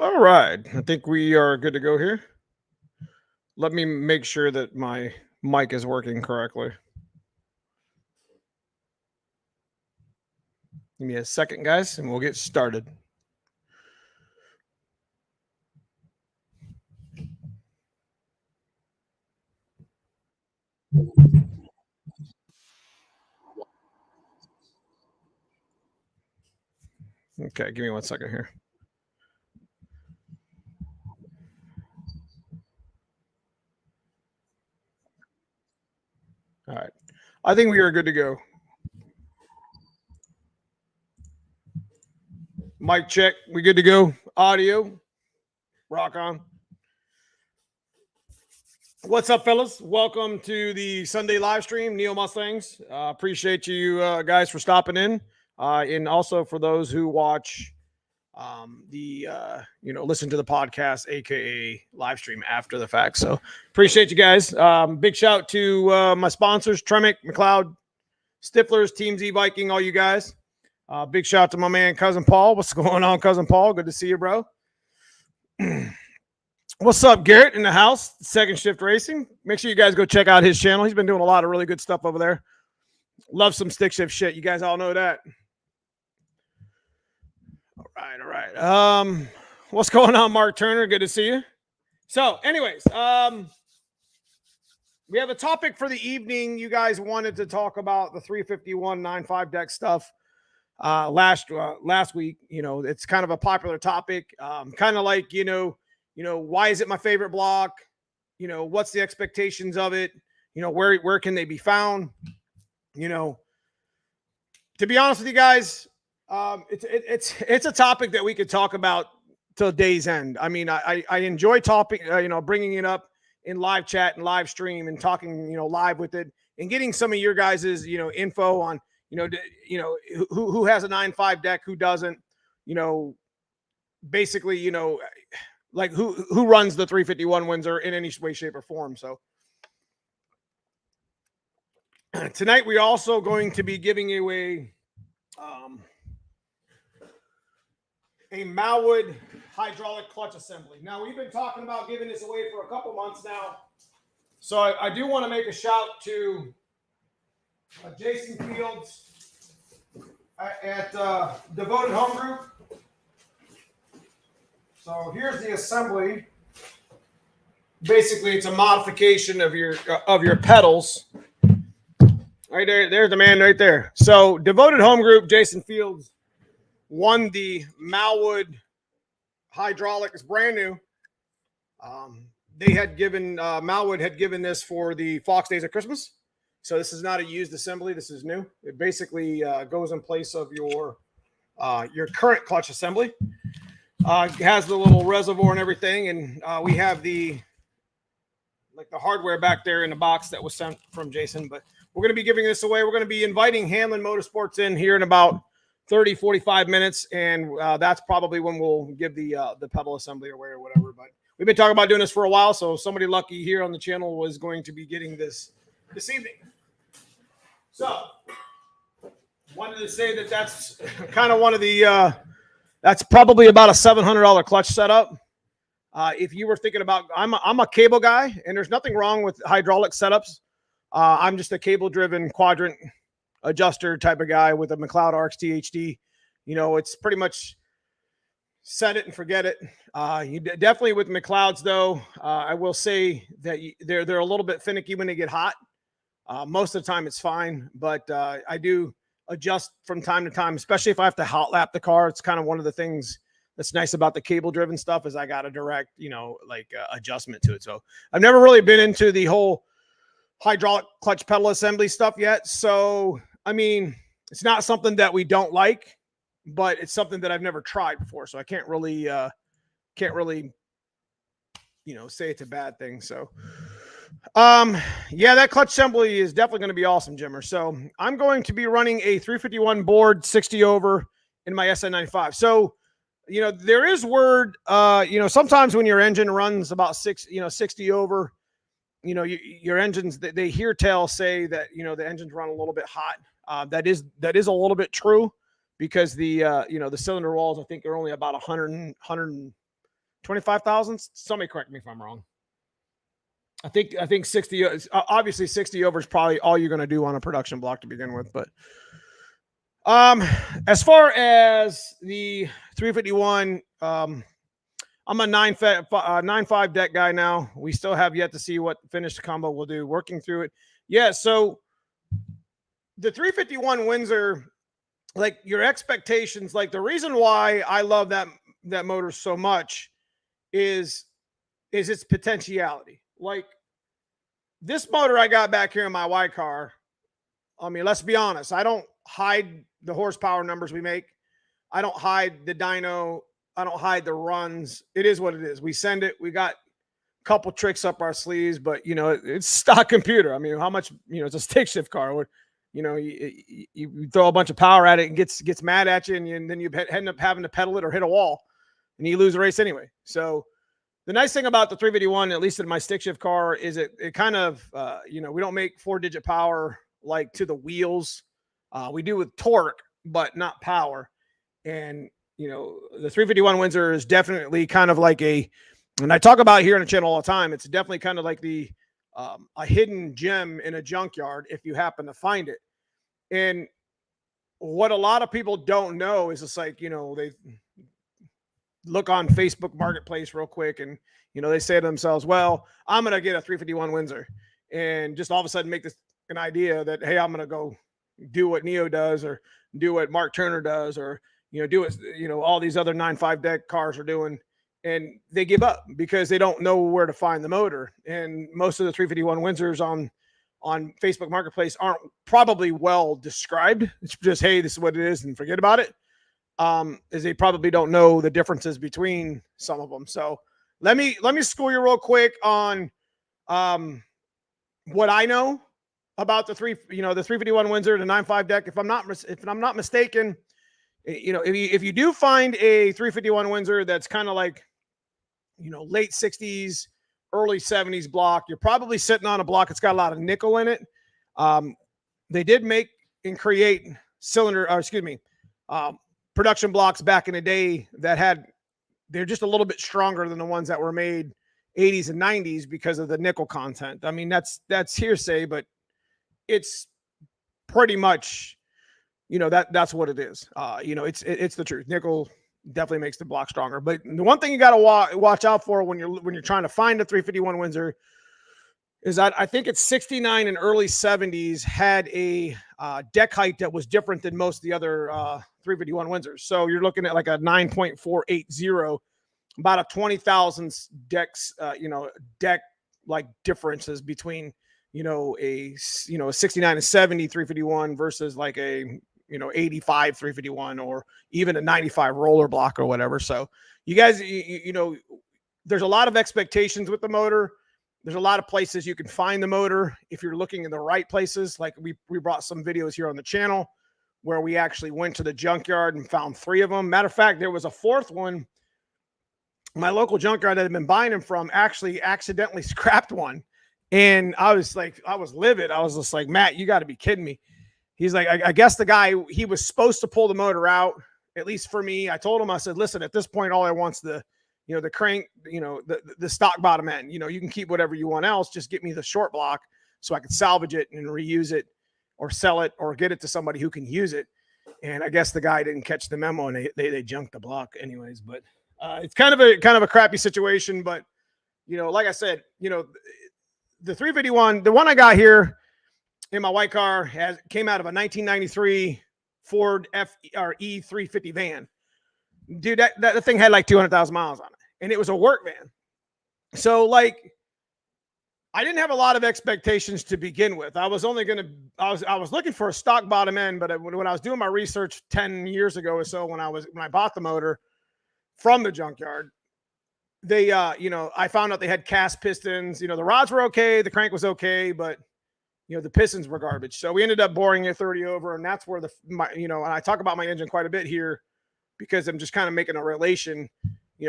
All right. I think we are good to go here. Let me make sure that my mic is working correctly. Give me a second, guys, and we'll get started. Okay, give me 1 second here. All right. I think we are good to go. Mic check. We good to go. Audio. Rock on. What's up, fellas? Welcome to the Sunday live stream, Neo Mustangs. Appreciate you guys for stopping in. And also for those who watch listen to the podcast, aka live stream after the fact. So appreciate you guys. Big shout to my sponsors, Tremick, McLeod, Stiflers, Team Z Viking, all you guys. Big shout to my man Cousin Paul. What's going on, Cousin Paul? Good to see you, bro. What's up, Garrett in the house, Second Shift Racing. Make sure you guys go check out his channel. He's been doing a lot of really good stuff over there. Love some stick shift shit. You guys all know that. All right. What's going on, Mark Turner? Good to see you. So, anyways, we have a topic for the evening. You guys wanted to talk about the 351.95 deck stuff last week. You know, it's kind of a popular topic. Kind of like, why is it my favorite block? What's the expectations of it? Where can they be found? To be honest with you guys, it's a topic that we could talk about till day's end. I mean, I enjoy bringing it up in live chat and live stream and talking, live with it and getting some of your guys's, info on, who has a 9.5 deck, who doesn't, basically, like who runs the 351 Windsor in any way, shape, or form. So tonight we're also going to be giving away a MALWOOD hydraulic clutch assembly. Now, we've been talking about giving this away for a couple months now. So I do want to make a shout to Jason Fields at Devoted Home Group. So here's the assembly. Basically, it's a modification of your pedals. Right there, there's the man right there. So Devoted Home Group, Jason Fields, won the MALWOOD hydraulic. It's brand new. They had given MALWOOD had given this for the Fox Days of Christmas. So this is not a used assembly. This is new. It basically goes in place of your current clutch assembly. It has the little reservoir and everything, and we have the hardware back there in the box that was sent from Jason. But we're going to be giving this away. We're going to be inviting Hanlon Motorsports in here in about 30, 45 minutes, and that's probably when we'll give the pedal assembly away or whatever. But we've been talking about doing this for a while, so somebody lucky here on the channel was going to be getting this evening. So wanted to say that's kind of one of the that's probably about a $700 clutch setup. If you were thinking about, I'm a cable guy, and there's nothing wrong with hydraulic setups. I'm just a cable-driven quadrant adjuster type of guy with a McLeod RX THD. It's pretty much set it and forget it. You definitely with McLeods though. I will say that they're a little bit finicky when they get hot. Most of the time it's fine, but I do adjust from time to time, especially if I have to hot lap the car. It's kind of one of the things that's nice about the cable driven stuff is I got a direct, adjustment to it. So I've never really been into the whole hydraulic clutch pedal assembly stuff yet. So, I mean, it's not something that we don't like, but it's something that I've never tried before. So I can't really, say it's a bad thing. So, yeah, that clutch assembly is definitely going to be awesome, Jimmer. So I'm going to be running a 351 board 60 over in my SN95. So, there is word, sometimes when your engine runs about 60 over, your engines, they hear tell say that, the engines run a little bit hot. That is a little bit true because the cylinder walls, I think are only about 100 25,000. Somebody correct me if I'm wrong. I think 60, obviously 60 over is probably all you're going to do on a production block to begin with. But as far as the 351, I'm a 9.5 deck guy now. We still have yet to see what finished combo will do. Working through it. Yeah, so the 351 Windsor, like your expectations, like the reason why I love that motor so much is its potentiality. Like this motor I got back here in my Y car. I mean, let's be honest. I don't hide the horsepower numbers we make. I don't hide the dyno. I don't hide the runs. It is what it is. We send it. We got a couple tricks up our sleeves, but you know, it's stock computer. I mean, how much, you know, it's a stick shift car. Where, you know, you throw a bunch of power at it and gets mad at you, and then you end up having to pedal it or hit a wall, and you lose the race anyway. So the nice thing about the 351, at least in my stick shift car, is it kind of, you know, we don't make 4-digit power like to the wheels. We do with torque, but not power. And, you know, the 351 Windsor is definitely kind of like and I talk about it here on the channel all the time, it's definitely kind of like a hidden gem in a junkyard if you happen to find it. And what a lot of people don't know is it's like, you know, they look on Facebook Marketplace real quick and, you know, they say to themselves, well, I'm going to get a 351 Windsor, and just all of a sudden make this an idea that, hey, I'm going to go do what Neo does, or do what Mark Turner does, or, you know, do what, you know, all these other 9.5 deck cars are doing. And they give up because they don't know where to find the motor. And most of the 351 Windsors on Facebook Marketplace aren't probably well described. It's just, hey, this is what it is, and forget about it. Is they probably don't know the differences between some of them. So let me school you real quick on what I know about the 351 Windsor, the 9.5 deck. If I'm not mistaken, you know, if you do find a 351 Windsor that's kind of like, you know, late 60s, early 70s block, you're probably sitting on a block that's got a lot of nickel in it. They did make and create production blocks back in the day they're just a little bit stronger than the ones that were made 80s and 90s because of the nickel content. I mean, that's hearsay, but it's pretty much, you know, that's what it is. You know, it's the truth. Nickel definitely makes the block stronger. But the one thing you got to watch out for when you're trying to find a 351 Windsor is that I think it's 69 and early 70s had a deck height that was different than most of the other 351 Windsors. So you're looking at like a 9.480, about a 20,000 decks, deck like differences between, a 69 and 70 351 versus like a, 85 351 or even a 95 roller block or whatever. So you guys, there's a lot of expectations with the motor. There's a lot of places you can find the motor if you're looking in the right places. Like we brought some videos here on the channel where we actually went to the junkyard and found 3 of them. Matter of fact, there was a 4th one. My local junkyard that I've been buying them from actually accidentally scrapped one. And I was livid. I was just like, Matt, you got to be kidding me. He's like, I guess the guy, he was supposed to pull the motor out, at least for me. I told him, I said, listen, at this point, all I want's the crank, the stock bottom end. You can keep whatever you want else. Just get me the short block so I could salvage it and reuse it or sell it or get it to somebody who can use it. And I guess the guy didn't catch the memo and they junked the block anyways. But it's kind of a crappy situation. But, like I said, the 351, the one I got here in my white car came out of a 1993 Ford E350 van. Dude, that thing had like 200,000 miles on it, and it was a work van. So like, I didn't have a lot of expectations to begin with. I was looking for a stock bottom end, but when I was doing my research 10 years ago or so, when I bought the motor from the junkyard, they, I found out they had cast pistons. The rods were okay, the crank was okay, but the pistons were garbage. So we ended up boring it 30 over, and that's where and I talk about my engine quite a bit here because I'm just kind of making a relation,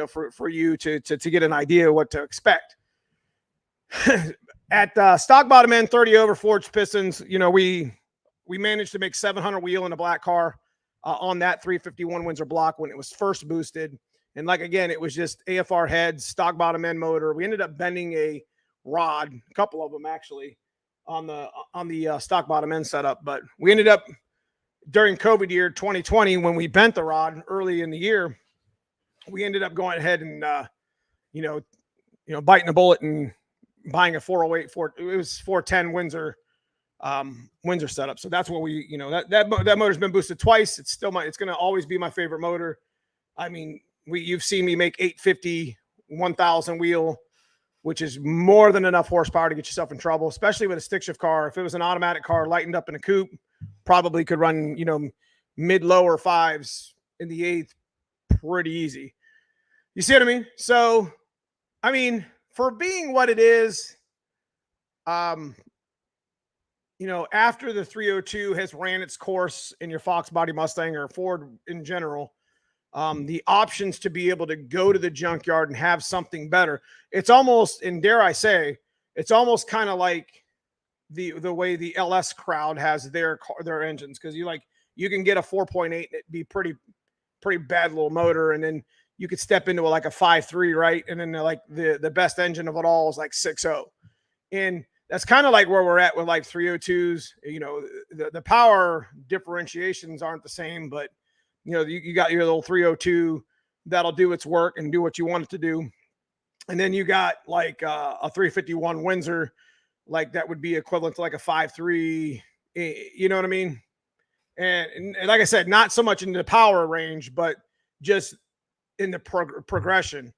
for you to get an idea of what to expect. At stock bottom end, 30 over forged pistons, we managed to make 700 wheel in a black car on that 351 Windsor block when it was first boosted. And like, again, it was just AFR heads, stock bottom end motor. We ended up bending a rod, a couple of them actually, on the stock bottom end setup. But we ended up during COVID year 2020, when we bent the rod early in the year, we ended up going ahead and you know, biting a bullet and buying a 408 it was 410 Windsor setup. So that's what we, you know, that motor's been boosted twice. It's still it's going to always be my favorite motor. I mean, you've seen me make 850 1000 wheel, which is more than enough horsepower to get yourself in trouble, especially with a stick shift car. If it was an automatic car lightened up in a coupe, probably could run, you know, mid lower fives in the eighth pretty easy. You see what I mean? So, I mean, for being what it is, you know, after the 302 has ran its course in your Fox body Mustang or Ford in general, the options to be able to go to the junkyard and have something better. It's almost, and dare I say, it's almost kind of like the way the LS crowd has their engines, because you can get a 4.8 and it'd be pretty bad little motor, and then you could step into like a 5.3, right? And then like the best engine of it all is like 6.0. And that's kind of like where we're at with like 302s. You know, the power differentiations aren't the same, but you know, you got your little 302 that'll do its work and do what you want it to do. And then you got like a 351 Windsor, like that would be equivalent to like a 5.3, you know what I mean? And like I said, not so much in the power range, but just in the progression.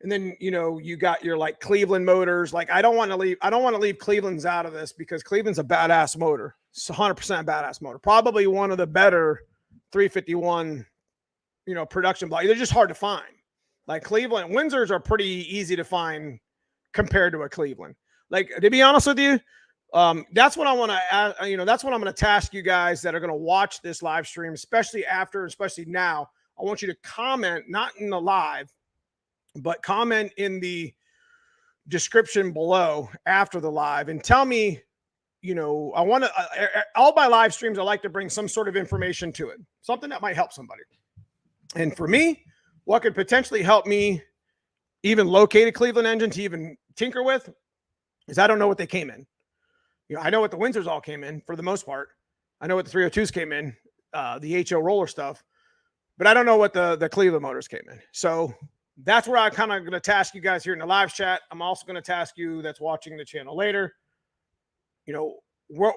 And then, you know, you got your like Cleveland motors. Like, I don't want to leave Cleveland's out of this, because Cleveland's a badass motor. It's 100% badass motor. Probably one of the better 351, you know, production block. They're just hard to find. Like Cleveland, Windsors are pretty easy to find compared to a Cleveland. Like, to be honest with you, that's what I want to, you know, that's what I'm going to task you guys that are going to watch this live stream, especially now. I want you to comment, not in the live, but comment in the description below after the live and tell me, you know, I want to, all my live streams, I like to bring some sort of information to it, something that might help somebody. And for me, what could potentially help me even locate a Cleveland engine to even tinker with is I don't know what they came in. You know, I know what the Windsors all came in for the most part. I know what the 302s came in, the HO roller stuff, but I don't know what the Cleveland motors came in. So that's where I'm kind of going to task you guys here in the live chat. I'm also going to task you that's watching the channel later. You know, what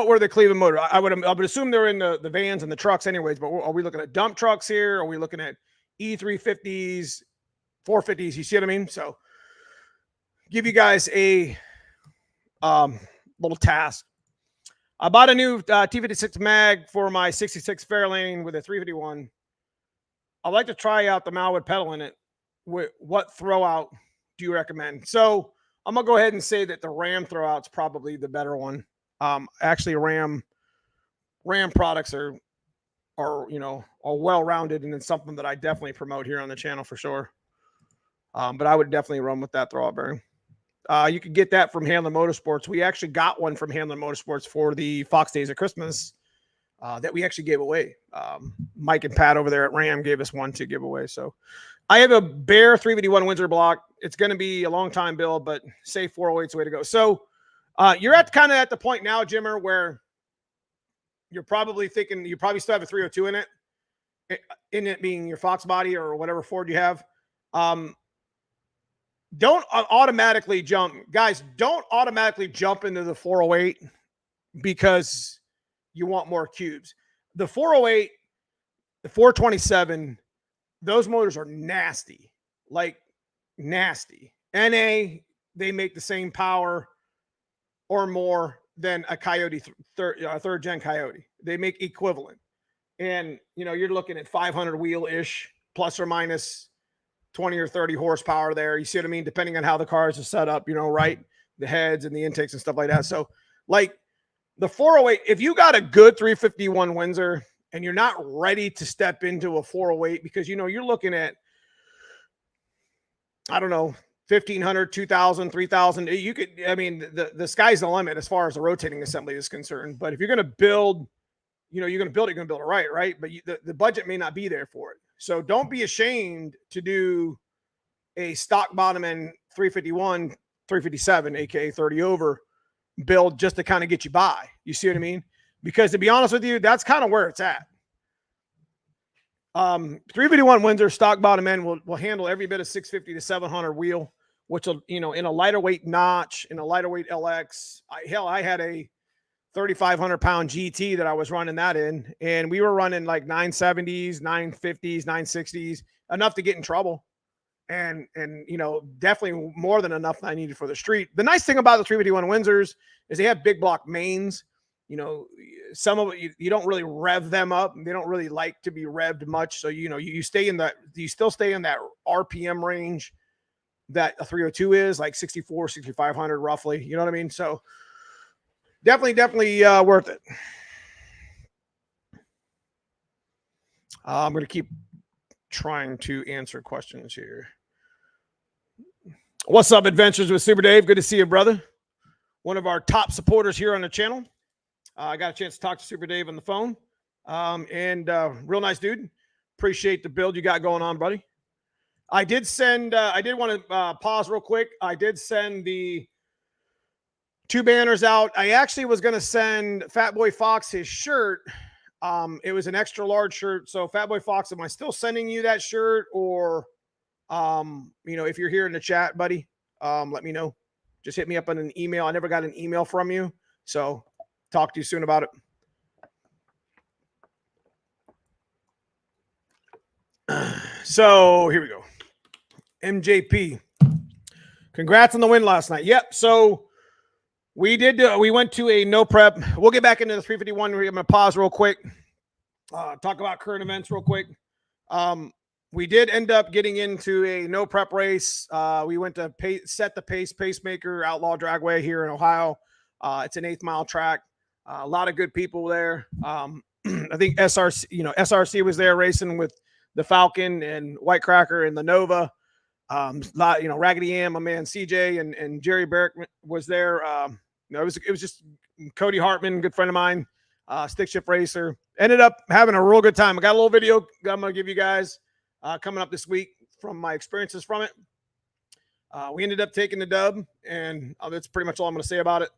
were the Cleveland motor? I would assume they're in the vans and the trucks anyways, but are we looking at dump trucks here? Are we looking at E350s, 450s? You see what I mean? So give you guys a little task. I bought a new T56 mag for my 66 Fairlane with a 351. I'd like to try out the MALWOOD pedal in it. What throwout do you recommend? So I'm gonna go ahead and say that the Ram throwout's probably the better one. Actually, Ram products are you know, are well-rounded, and it's something that I definitely promote here on the channel for sure. But I would definitely run with that throwout bearing. You could get that from Hanlon Motorsports. We actually got one from Hanlon Motorsports for the Fox Days of Christmas that we actually gave away. Mike and Pat over there at Ram gave us one to give away. So I have a bare 351 Windsor block. It's going to be a long time build, but say 408's the way to go. So you're kind of at the point now, Jimmer, where you're probably thinking you probably still have a 302 in it being your Fox body or whatever Ford you have. Don't automatically jump, guys. Don't automatically jump into the 408 because you want more cubes. The 408, the 427, those motors are nasty, like nasty. NA, they make the same power or more than a Coyote, third gen Coyote. They make equivalent. And, you know, you're looking at 500 wheel-ish, plus or minus 20 or 30 horsepower there. You see what I mean? Depending on how the cars are set up, you know, right? The heads and the intakes and stuff like that. So, like, the 408, if you got a good 351 Windsor and you're not ready to step into a 408 because, you know, you're looking at, I don't know, 1,500, 2,000, 3,000. You could, I mean, the sky's the limit as far as the rotating assembly is concerned. But if you're going to build you're going to build it right. But the budget may not be there for it. So don't be ashamed to do a stock bottom end 351, 357, aka 30 over build just to kind of get you by. You see what I mean? Because to be honest with you, that's kind of where it's at. 351 Windsor stock bottom end will handle every bit of 650 to 700 wheel, which will, in a lighter weight notch, in a lighter weight LX. I had a 3,500 pound GT that I was running that in, and we were running like 970s, 950s, 960s, enough to get in trouble. And definitely more than enough I needed for the street. The nice thing about the 351 Windsors is they have big block mains. Some of it, you don't really rev them up. They don't really like to be revved much. So, you still stay in that RPM range that a 302 is, like 64, 6,500 roughly. You know what I mean? So definitely worth it. I'm going to keep trying to answer questions here. What's up, Adventures with Super Dave? Good to see you, brother. One of our top supporters here on the channel. I got a chance to talk to Super Dave on the phone. And real nice dude. Appreciate the build you got going on, buddy. I did want to pause real quick. I did send the 2 banners out. I actually was going to send Fat Boy Fox his shirt. It was an extra large shirt. So Fat Boy Fox, am I still sending you that shirt? Or, if you're here in the chat, buddy, let me know. Just hit me up on an email. I never got an email from you. So talk to you soon about it. So here we go. MJP. Congrats on the win last night. Yep. So we went to a no prep. We'll get back into the 351. We're going to pause real quick. Talk about current events real quick. We did end up getting into a no prep race. We went to set the pacemaker outlaw dragway here in Ohio. It's an 8th mile track. A lot of good people there. I think SRC was there racing with the Falcon and White Cracker and the Nova. Raggedy Ann, my man CJ and Jerry Barrick was there. It was just Cody Hartman, good friend of mine, stick shift racer. Ended up having a real good time. I got a little video I'm going to give you guys coming up this week from my experiences from it. We ended up taking the dub, and that's pretty much all I'm going to say about it.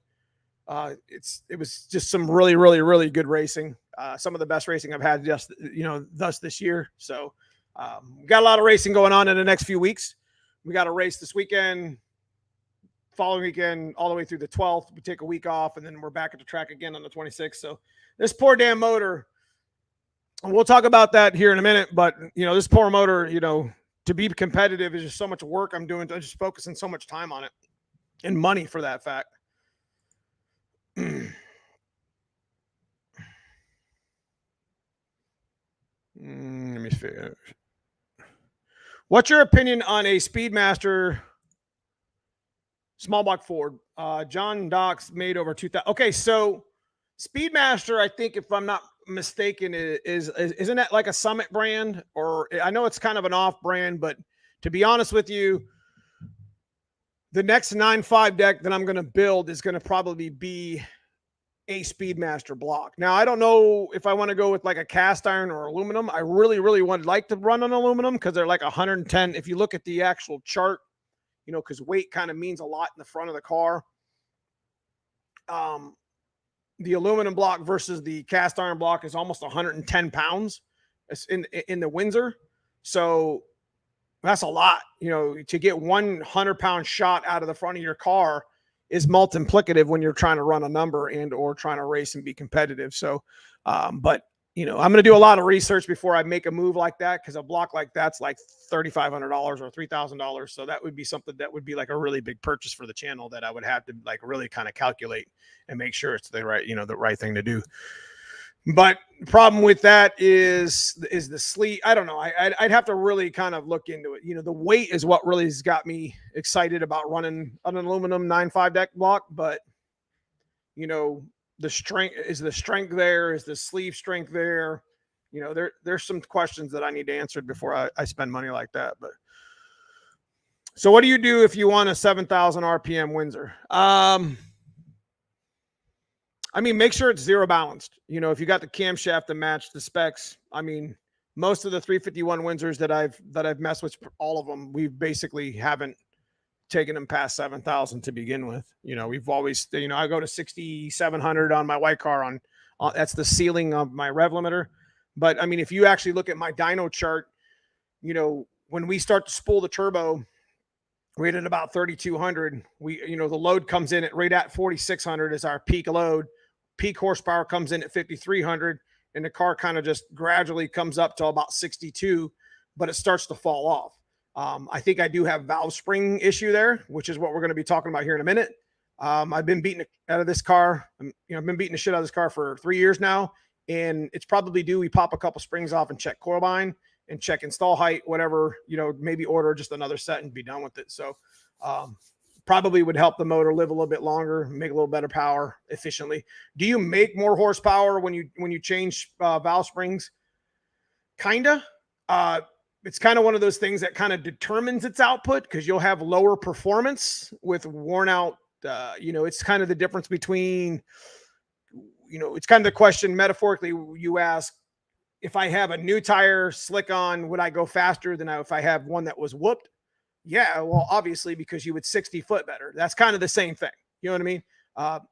It was just some really, really, really good racing. Some of the best racing I've had thus this year. So we got a lot of racing going on in the next few weeks. We got a race this weekend, following weekend, all the way through the 12th. We take a week off, and then we're back at the track again on the 26th. So this poor damn motor, and we'll talk about that here in a minute, but, this poor motor, to be competitive is just so much work I'm doing. I'm just focusing so much time on it and money for that fact. Let me figure. What's your opinion on a Speedmaster small block Ford? John Docks made over 2,000. Okay, so Speedmaster, I think if I'm not mistaken, isn't that like a Summit brand? Or I know it's kind of an off brand, but to be honest with you, the next 9.5 deck that I'm going to build is going to probably be a Speedmaster block. Now, I don't know if I want to go with like a cast iron or aluminum. I really, really would like to run on aluminum because they're like 110. If you look at the actual chart, because weight kind of means a lot in the front of the car. The aluminum block versus the cast iron block is almost 110 pounds in the Windsor. So that's a lot, to get 100-pound shot out of the front of your car is multiplicative when you're trying to run a number and or trying to race and be competitive. So, but I'm going to do a lot of research before I make a move like that, because a block like that's like $3,500 or $3,000. So that would be something that would be like a really big purchase for the channel that I would have to like really kind of calculate and make sure it's the right, the right thing to do. But the problem with that is the sleeve. I don't know. I'd have to really kind of look into it. The weight is what really has got me excited about running an aluminum 9.5 deck block. But, the strength there? Is the sleeve strength there? There's some questions that I need to answer before I spend money like that. But so what do you do if you want a 7,000 RPM Windsor? I mean, make sure it's zero balanced. You know, if you got the camshaft to match the specs, I mean, most of the 351 Windsors that I've messed with, all of them, we basically haven't taken them past 7,000 to begin with. You know, we've always, you know, I go to 6,700 on my white car on that's the ceiling of my rev limiter. But I mean, if you actually look at my dyno chart, you know, when we start to spool the turbo, we're at about 3,200. We, you know, the load comes in at right at 4,600 is our peak load. Peak horsepower comes in at 5,300, and the car kind of just gradually comes up to about 62, but it starts to fall off. I think I do have valve spring issue there, which is what we're going to be talking about here in a minute. I've been beating out of this car. I've been beating the shit out of this car for 3 years now, and it's probably due. We pop a couple springs off and check coil bind and check install height, whatever, you know, maybe order just another set and be done with it. So, probably would help the motor live a little bit longer, make a little better power efficiently. Do you make more horsepower when you change valve springs? Kinda. It's kind of one of those things that kind of determines its output, because you'll have lower performance with worn out. You know, it's kind of the difference between, you know, it's kind of the question metaphorically you ask, if I have a new tire slick on, would I go faster than if I have one that was whooped? Yeah, well, obviously, because you would 60 foot better. That's kind of the same thing. You know what I mean?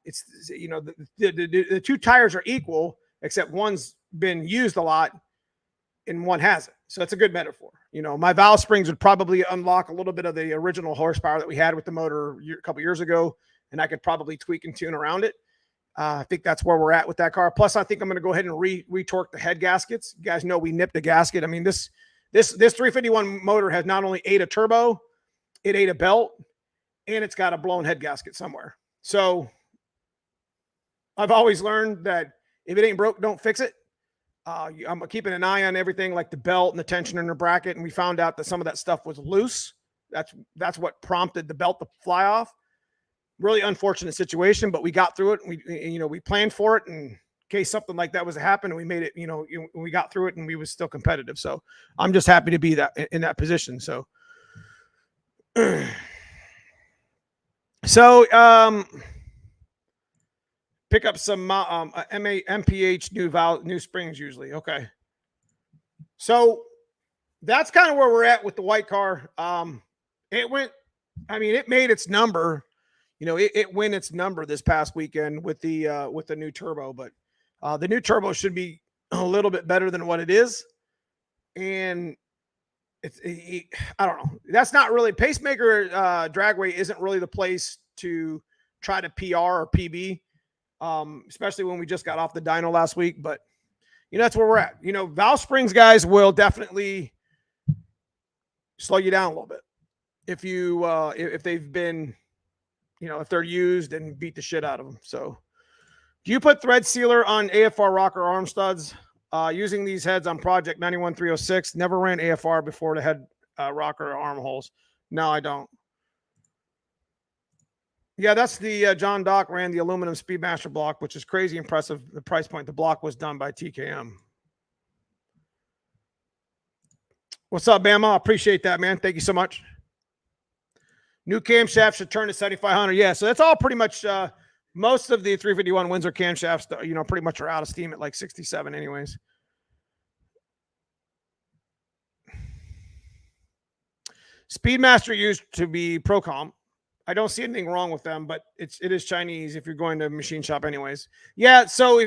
It's, you know, the two tires are equal, except one's been used a lot and one hasn't. So it's a good metaphor. You know, my valve springs would probably unlock a little bit of the original horsepower that we had with the motor a couple years ago, and I could probably tweak and tune around it. I think that's where we're at with that car. Plus, I think I'm going to go ahead and retorque the head gaskets. You guys know we nipped the gasket. I mean, this 351 motor has not only ate a turbo, it ate a belt, and it's got a blown head gasket somewhere. So I've always learned that if it ain't broke, don't fix it. I'm keeping an eye on everything, like the belt and the tensioner in the bracket, and we found out that some of that stuff was loose. That's what prompted the belt to fly off. Really unfortunate situation, but we got through it. We planned for it in case something like that was to happen, and we made it. We got through it, and we was still competitive. So I'm just happy to be in that position. So, pick up some MPH new springs usually. Okay, so that's kind of where we're at with the white car. It made its number. You know, it went its number this past weekend with the new turbo, but the new turbo should be a little bit better than what it is. And I don't know. That's not really pacemaker. Dragway isn't really the place to try to PR or PB, especially when we just got off the dyno last week. But you know, that's where we're at. You know, valve springs guys will definitely slow you down a little bit if you if they've been, you know, if they're used and beat the shit out of them. So, do you put thread sealer on AFR rocker arm studs? Using these heads on Project 91306. Never ran AFR before the head rocker armholes. No, I don't. Yeah, that's the John Dock ran the aluminum Speedmaster block, which is crazy impressive. The price point. The block was done by TKM. What's up, Bama? I appreciate that, man. Thank you so much. New camshaft should turn to 7,500. Yeah, so that's all pretty much. Most of the 351 Windsor camshafts, you know, pretty much are out of steam at like 67 anyways. Speedmaster used to be Procom. I don't see anything wrong with them, but it is Chinese if you're going to machine shop anyways. Yeah, so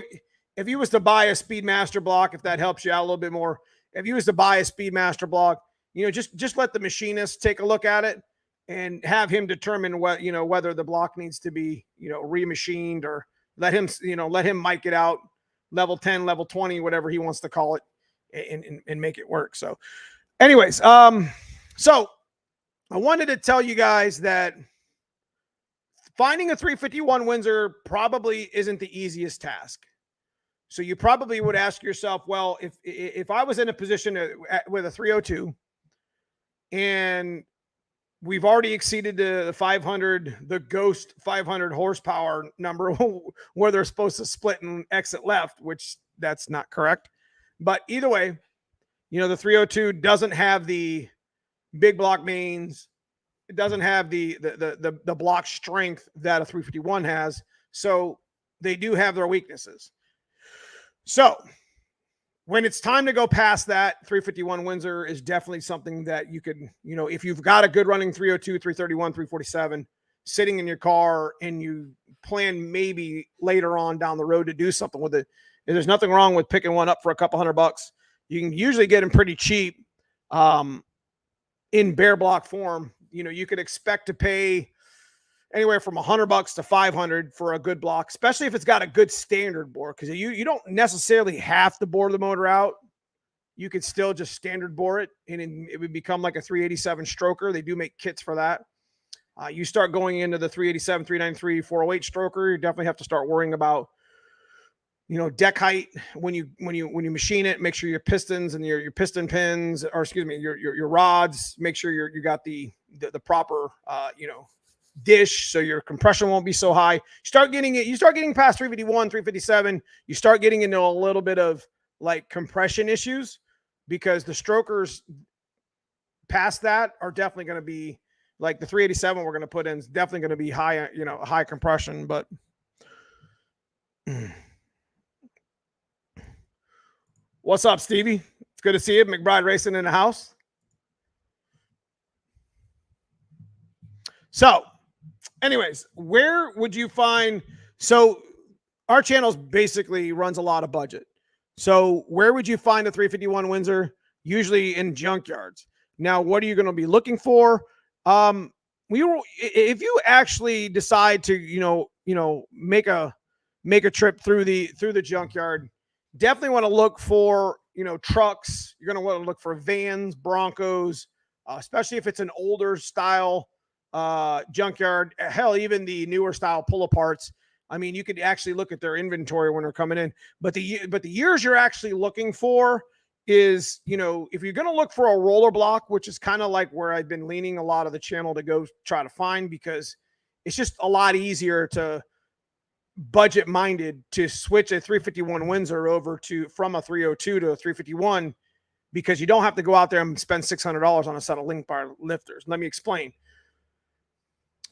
if you was to buy a Speedmaster block, if that helps you out a little bit more, if you was to buy a Speedmaster block, you know, just let the machinist take a look at it and have him determine what, you know, whether the block needs to be, you know, remachined, or let him mic it out level 10, level 20, whatever he wants to call it, and make it work. So anyways, so I wanted to tell you guys that finding a 351 Windsor probably isn't the easiest task. So you probably would ask yourself, well, if I was in a position with a 302 and we've already exceeded the 500, the ghost 500 horsepower number where they're supposed to split and exit left, which that's not correct. But either way, you know, the 302 doesn't have the big block mains. It doesn't have the block strength that a 351 has. So they do have their weaknesses. So when it's time to go past that, 351 Windsor is definitely something that you could, you know, if you've got a good running 302, 331, 347 sitting in your car and you plan maybe later on down the road to do something with it, and there's nothing wrong with picking one up for a couple $100. You can usually get them pretty cheap in bare block form. You know, you could expect to pay anywhere from $100 to $500 for a good block, especially if it's got a good standard bore, because you don't necessarily have to bore the motor out. You could still just standard bore it, and it would become like a 387 stroker. They do make kits for that. You start going into the 387, 393, 408 stroker, you definitely have to start worrying about, you know, deck height when you machine it. Make sure your pistons and your piston pins, or excuse me, your rods, make sure you got the proper you know, dish, so your compression won't be so high. You start getting past 351, 357, you start getting into a little bit of like compression issues, because the strokers past that are definitely going to be like the 387 we're going to put in is definitely going to be high, you know, high compression. But what's up, Stevie? It's good to see you. McBride Racing in the house. So anyways, where would you find, so our channel basically runs a lot of budget. So where would you find the 351 Windsor? Usually in junkyards. Now, what are you going to be looking for? If you actually decide to, you know, make a trip through the junkyard, definitely want to look for, you know, trucks. You're going to want to look for vans, Broncos, especially if it's an older style junkyard. Hell, even the newer style pull-aparts. I mean, you could actually look at their inventory when they're coming in. But the years you're actually looking for is, you know, if you're going to look for a roller block, which is kind of like where I've been leaning a lot of the channel to go try to find, because it's just a lot easier to budget minded to switch a 351 Windsor over from a 302 to a 351, because you don't have to go out there and spend $600 on a set of link bar lifters. Let me explain.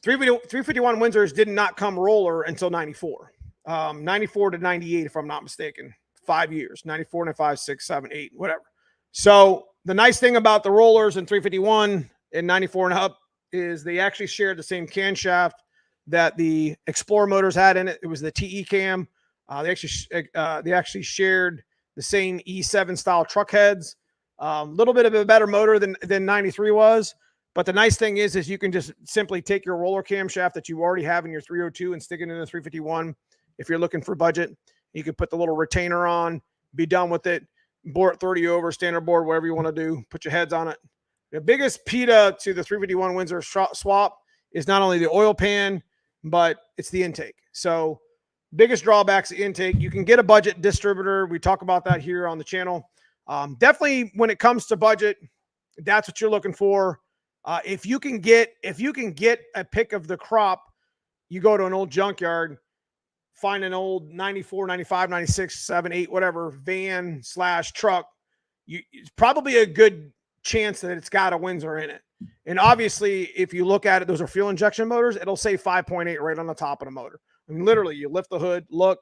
351 Windsors did not come roller until 94. 94 to 98, if I'm not mistaken. 5 years, 94, 95, 6, 7, 8, whatever. So the nice thing about the rollers in 351 and 94 and up is they actually shared the same camshaft that the Explorer motors had in it. It was the TE cam. They actually shared the same E7 style truck heads. A little bit of a better motor than 93 was. But the nice thing is you can just simply take your roller camshaft that you already have in your 302 and stick it in the 351. If you're looking for budget, you can put the little retainer on, be done with it, bore it 30 over, standard board, whatever you want to do, put your heads on it. The biggest PETA to the 351 Windsor swap is not only the oil pan, but it's the intake. So biggest drawbacks of intake. You can get a budget distributor. We talk about that here on the channel. Definitely when it comes to budget, that's what you're looking for. If you can get a pick of the crop, you go to an old junkyard, find an old 94, 95, 96, 7, 8, whatever van / truck. It's probably a good chance that it's got a Windsor in it. And obviously, if you look at it, those are fuel injection motors. It'll say 5.8 right on the top of the motor. I mean, literally, you lift the hood, look,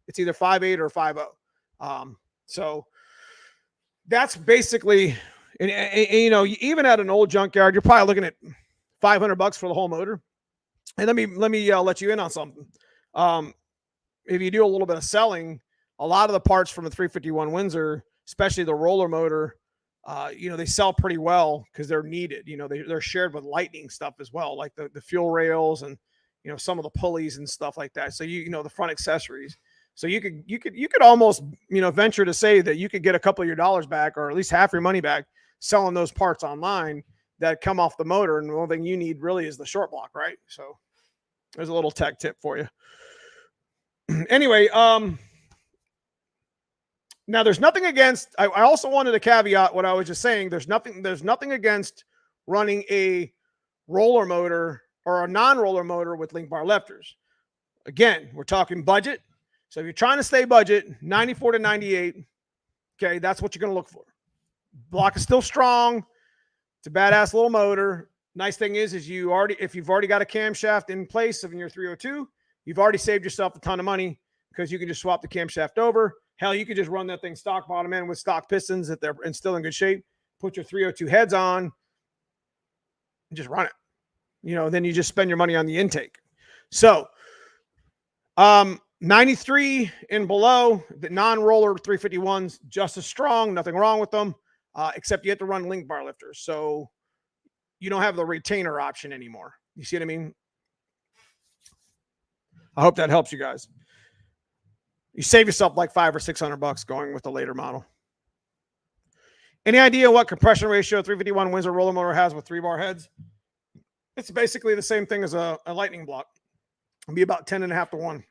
it's either 5.8 or 5.0. So that's basically, and you know, even at an old junkyard, you're probably looking at $500 for the whole motor. And let me let you in on something. If you do a little bit of selling, a lot of the parts from the 351 Windsor, especially the roller motor, you know, they sell pretty well because they're needed. You know, they're shared with lightning stuff as well, like the fuel rails and, you know, some of the pulleys and stuff like that. So you know, the front accessories. So you could almost, you know, venture to say that you could get a couple of your dollars back, or at least half your money back, selling those parts online that come off the motor. And the only thing you need really is the short block, right? So there's a little tech tip for you. Anyway, now there's nothing against, I also wanted to caveat what I was just saying. There's nothing against running a roller motor or a non-roller motor with link bar lifters. Again, we're talking budget. So if you're trying to stay budget, 94 to 98, okay, that's what you're going to look for. Block is still strong. It's a badass little motor. Nice thing is if you've already got a camshaft in place of in your 302, you've already saved yourself a ton of money. because you can just swap the camshaft over. Hell, you could just run that thing stock bottom end with stock pistons if they're still in good shape. Put your 302 heads on and just run it. You know, then you just spend your money on the intake. So 93 and below, the non-roller 351s, just as strong, nothing wrong with them, except you have to run link bar lifters. So you don't have the retainer option anymore. You see what I mean? I hope that helps you guys. You save yourself like $500 or $600 going with the later model. Any idea what compression ratio 351 Windsor roller motor has with 3-bar heads? It's basically the same thing as a lightning block. It'll be about 10.5 to 1.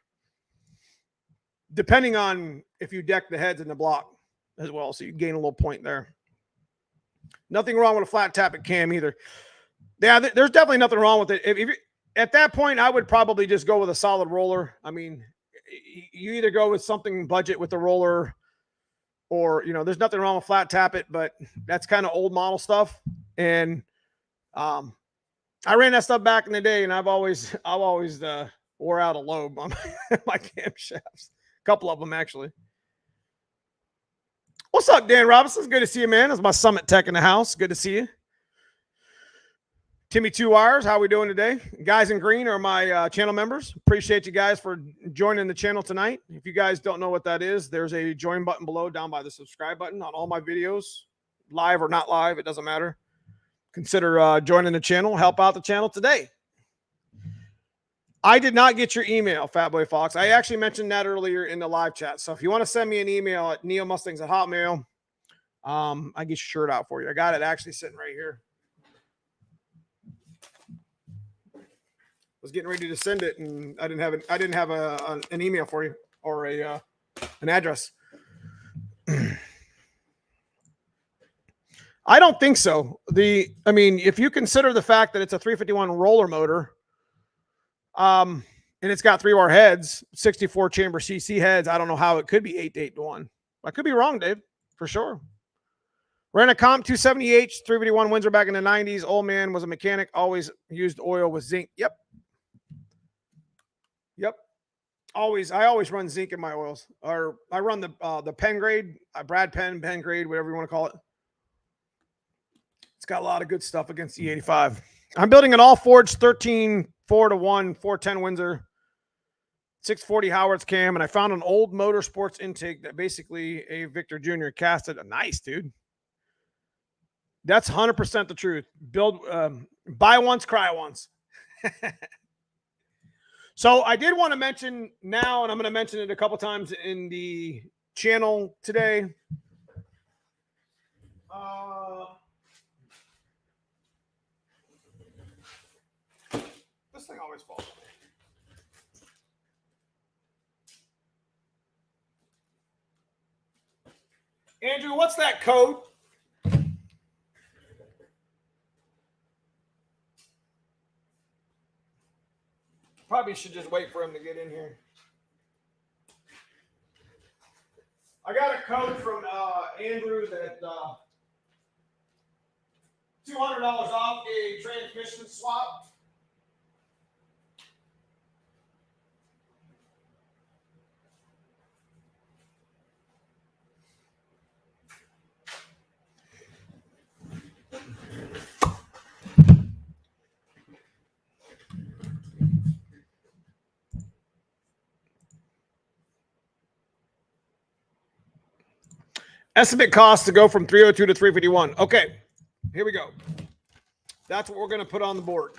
Depending on if you deck the heads in the block as well. So you gain a little point there. Nothing wrong with a flat tappet cam either. Yeah, there's definitely nothing wrong with it. If you, at that point, I would probably just go with a solid roller. I mean, you either go with something budget with the roller, or, you know, there's nothing wrong with flat tappet, but that's kind of old model stuff. And I ran that stuff back in the day, and I've always wore out a lobe on my camshafts. A couple of them, actually. What's up, Dan Robinson? Good to see you, man. That's my Summit Tech in the house. Good to see you. Timmy Two Wires, how we doing today? Guys in green are my channel members. Appreciate you guys for joining the channel tonight. If you guys don't know what that is, there's a join button below down by the subscribe button on all my videos, live or not live, it doesn't matter. Consider joining the channel. Help out the channel today. I did not get your email, Fatboy Fox. I actually mentioned that earlier in the live chat. So if you want to send me an email at neomustangs@hotmail, I get your shirt out for you. I got it actually sitting right here. Was getting ready to send it, and I didn't have an email for you, or an address. I don't think so. I mean, if you consider the fact that it's a 351 roller motor, and it's got 3-bar heads, 64 chamber CC heads, I don't know how it could be 8 to 1. I could be wrong, Dave, for sure. Ran a Comp 270H 351 Windsor back in the 90s. Old man was a mechanic, always used oil with zinc. Yep. I always run zinc in my oils, or I run the pen grade, Brad pen grade, whatever you want to call it. It's got a lot of good stuff against the 85. I'm building an all forged 13 4-to-1 410 Windsor 640 Howard's cam, and I found an old Motorsports intake that basically a Victor Jr. casted. Nice, dude. That's 100% the truth. Buy once, cry once. So I did want to mention now, and I'm going to mention it a couple times in the channel today. This thing always falls. Andrew, what's that code? Probably should just wait for him to get in here. I got a code from Andrew that $200 off a transmission swap. Estimate cost to go from 302 to 351. Okay, here we go. That's what we're going to put on the board.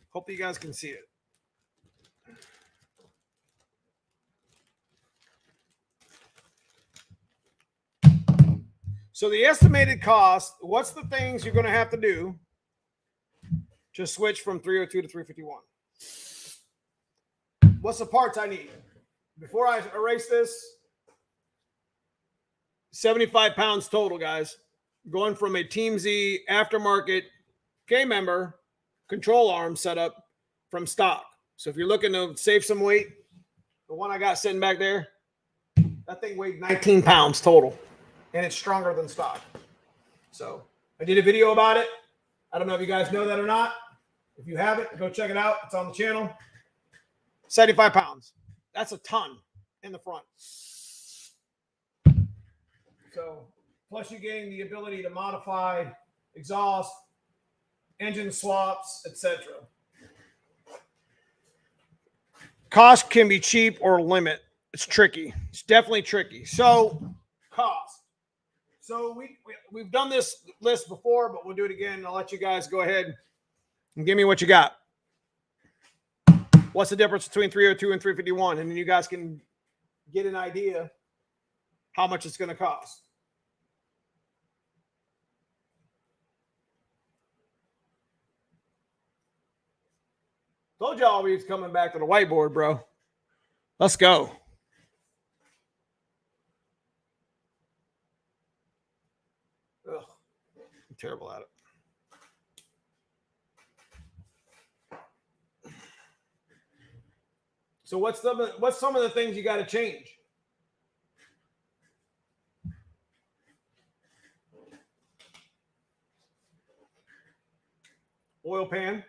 Hope you guys can see it. So the estimated cost, what's the things you're going to have to do to switch from 302 to 351? What's the parts I need? Before I erase this, 75 pounds total, guys. Going from a Team Z aftermarket K-member control arm setup from stock. So if you're looking to save some weight, the one I got sitting back there, that thing weighed 19 pounds total, and it's stronger than stock. So I did a video about it. I don't know if you guys know that or not. If you haven't, go check it out. It's on the channel. 75 pounds. That's a ton in the front. So plus you gain the ability to modify exhaust, engine swaps, etc. Cost can be cheap or limit. It's tricky. It's definitely tricky. So cost. So we've done this list before, but we'll do it again. I'll let you guys go ahead and give me what you got. What's the difference between 302 and 351? And then you guys can get an idea how much it's going to cost. Told y'all we was coming back to the whiteboard, bro. Let's go. Ugh, I'm terrible at it. So what's some of the things you got to change? Oil pan.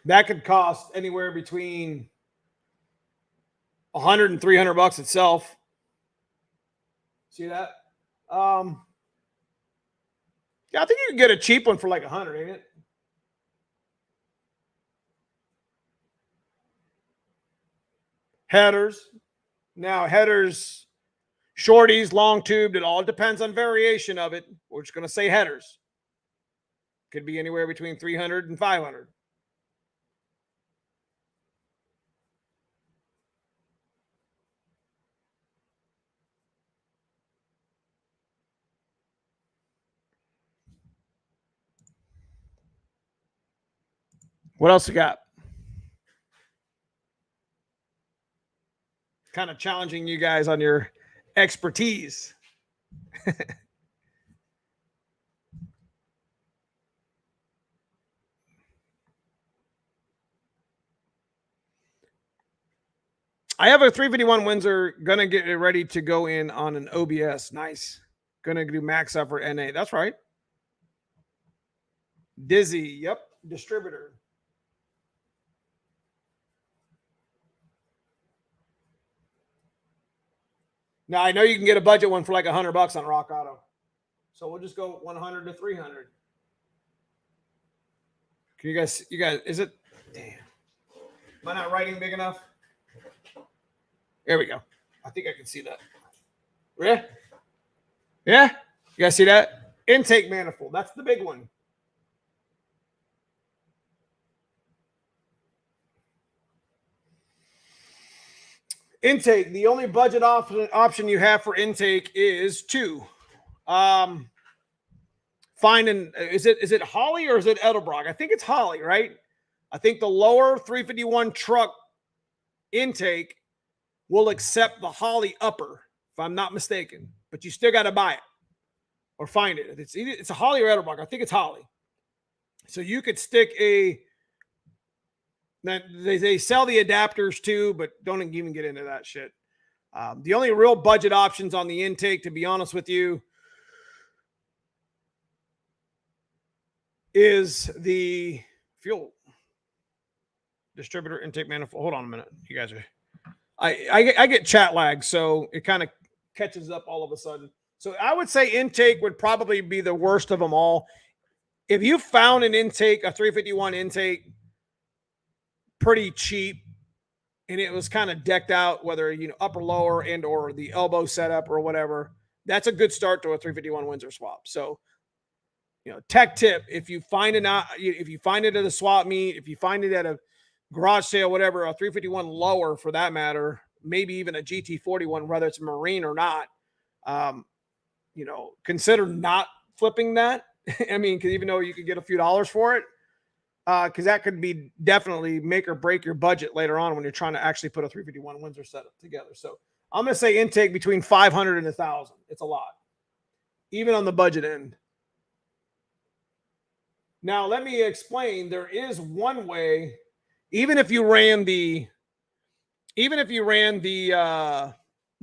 That could cost anywhere between $100 and $300 itself. See that? Yeah, I think you can get a cheap one for like $100, ain't it? Headers. Now, headers, shorties, long tubed, it all depends on variation of it. We're just going to say headers. Could be anywhere between $300 and $500. What else you got? Kind of challenging you guys on your expertise. I have a 351 Windsor. Gonna get it ready to go in on an OBS. Nice. Gonna do max effort NA. That's right. Dizzy. Yep. Distributor. Now I know you can get a budget one for like $100 on Rock Auto. So we'll just go 100 to 300. Can you guys, is it? Damn. Am I not writing big enough? There we go. I think I can see that. Yeah? Yeah? You guys see that? Intake manifold. That's the big one. Intake. The only budget option you have for intake is two. Find is it Holly or is it Edelbrock? I think it's Holly, right? I think the lower 351 truck intake will accept the Holly upper, if I'm not mistaken. But you still got to buy it or find it. It's a Holly or Edelbrock. I think it's Holly. So you could stick a. They sell the adapters too, but don't even get into that shit. The only real budget options on the intake, to be honest with you, is the fuel distributor intake manifold. Hold on a minute. You guys are, I get chat lag, so it kind of catches up all of a sudden. So I would say intake would probably be the worst of them all. If you found an intake, a 351 intake, pretty cheap, and it was kind of decked out, whether upper, lower, and or the elbow setup or whatever, that's a good start to a 351 Windsor swap. So, tech tip: if you find it at a swap meet, if you find it at a garage sale, whatever, a 351 lower for that matter, maybe even a GT41, whether it's marine or not, consider not flipping that. I mean, because even though you could get a few dollars for it, because that could be definitely make or break your budget later on when you're trying to actually put a 351 Windsor setup together. So I'm going to say intake between 500 and 1,000. It's a lot, even on the budget end. Now, let me explain. There is one way, even if you ran the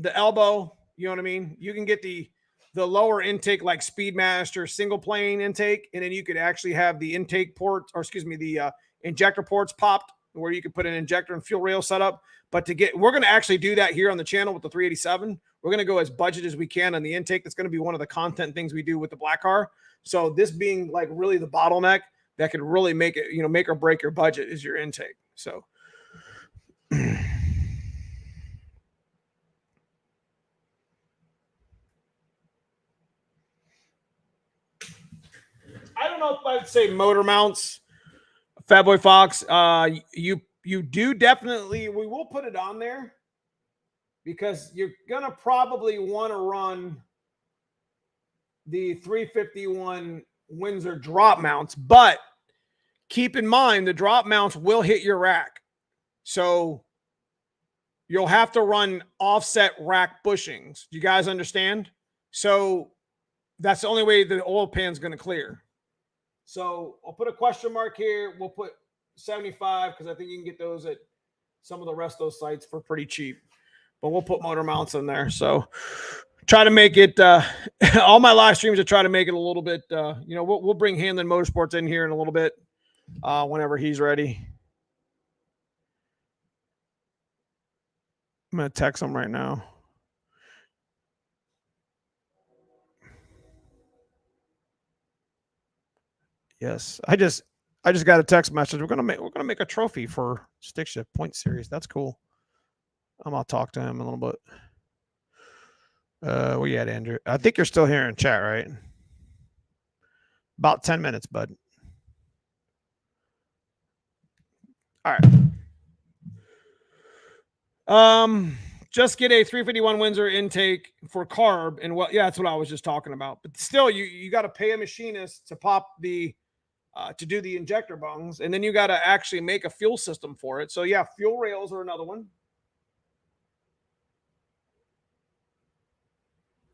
the elbow. You know what I mean? You can get the lower intake like Speedmaster single plane intake, and then you could actually have the intake ports, or excuse me, the injector ports popped where you could put an injector and fuel rail setup. But we're going to actually do that here on the channel with the 387. We're going to go as budget as we can on the intake. That's going to be one of the content things we do with the black car. So this being like really the bottleneck that could really make it, make or break your budget is your intake. So I don't know if I'd say motor mounts, Fatboy Fox. You do definitely, we will put it on there because you're gonna probably want to run the 351 Windsor drop mounts, but keep in mind the drop mounts will hit your rack. So you'll have to run offset rack bushings. Do you guys understand? So that's the only way the oil pan's going to clear. So I'll put a question mark here. We'll put 75 because I think you can get those at some of the rest of those sites for pretty cheap. But we'll put motor mounts in there. So try to make it all my live streams to try to make it a little bit we'll bring Hanlon Motorsports in here in a little bit whenever he's ready. I'm going to text him right now. Yes, I just got a text message. We're gonna make a trophy for Stick Shift Point Series. That's cool. I'll talk to him a little bit. Where you at, Andrew? I think you're still here in chat, right? About 10 minutes, bud. All right. Just get a 351 Windsor intake for carb, and that's what I was just talking about. But still, you got to pay a machinist to pop the to do the injector bungs, and then you got to actually make a fuel system for it. So yeah, fuel rails are another one.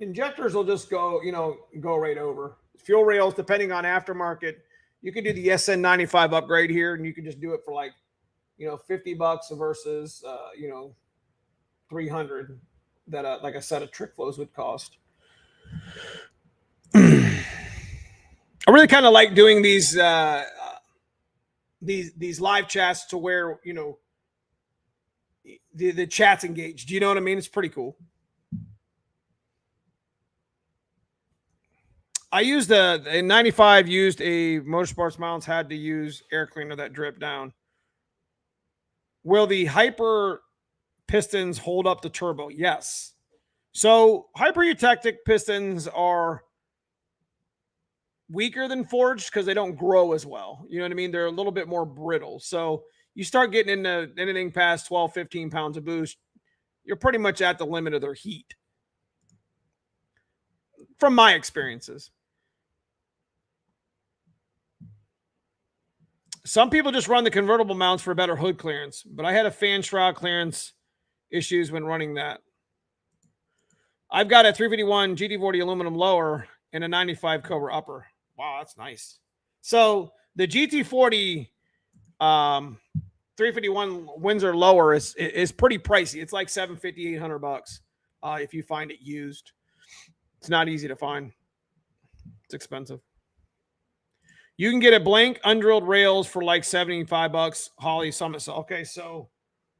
Injectors will just go right over. Fuel rails, depending on aftermarket, you can do the SN95 upgrade here, and you can just do it for like, $50 versus, 300 that like a set of trick flows would cost. I really kind of like doing these live chats to where the chat's engaged. Do you know what I mean? It's pretty cool. I used in 95 used a Motorsports mounts, had to use air cleaner that dripped down. Will the hyper pistons hold up the turbo? Yes. So hyper-eutectic pistons are weaker than forged because they don't grow as well. You know what I mean? They're a little bit more brittle. So you start getting into anything past 12, 15 pounds of boost, you're pretty much at the limit of their heat. From my experiences. Some people just run the convertible mounts for better hood clearance, but I had a fan shroud clearance issues when running that. I've got a 351 GT40 aluminum lower and a 95 Cobra upper. Wow, that's nice. So the GT40 351 Windsor lower is pretty pricey. It's like $750, $800 if you find it used. It's not easy to find. It's expensive. You can get a blank undrilled rails for like $75. Holly Summit. Okay, so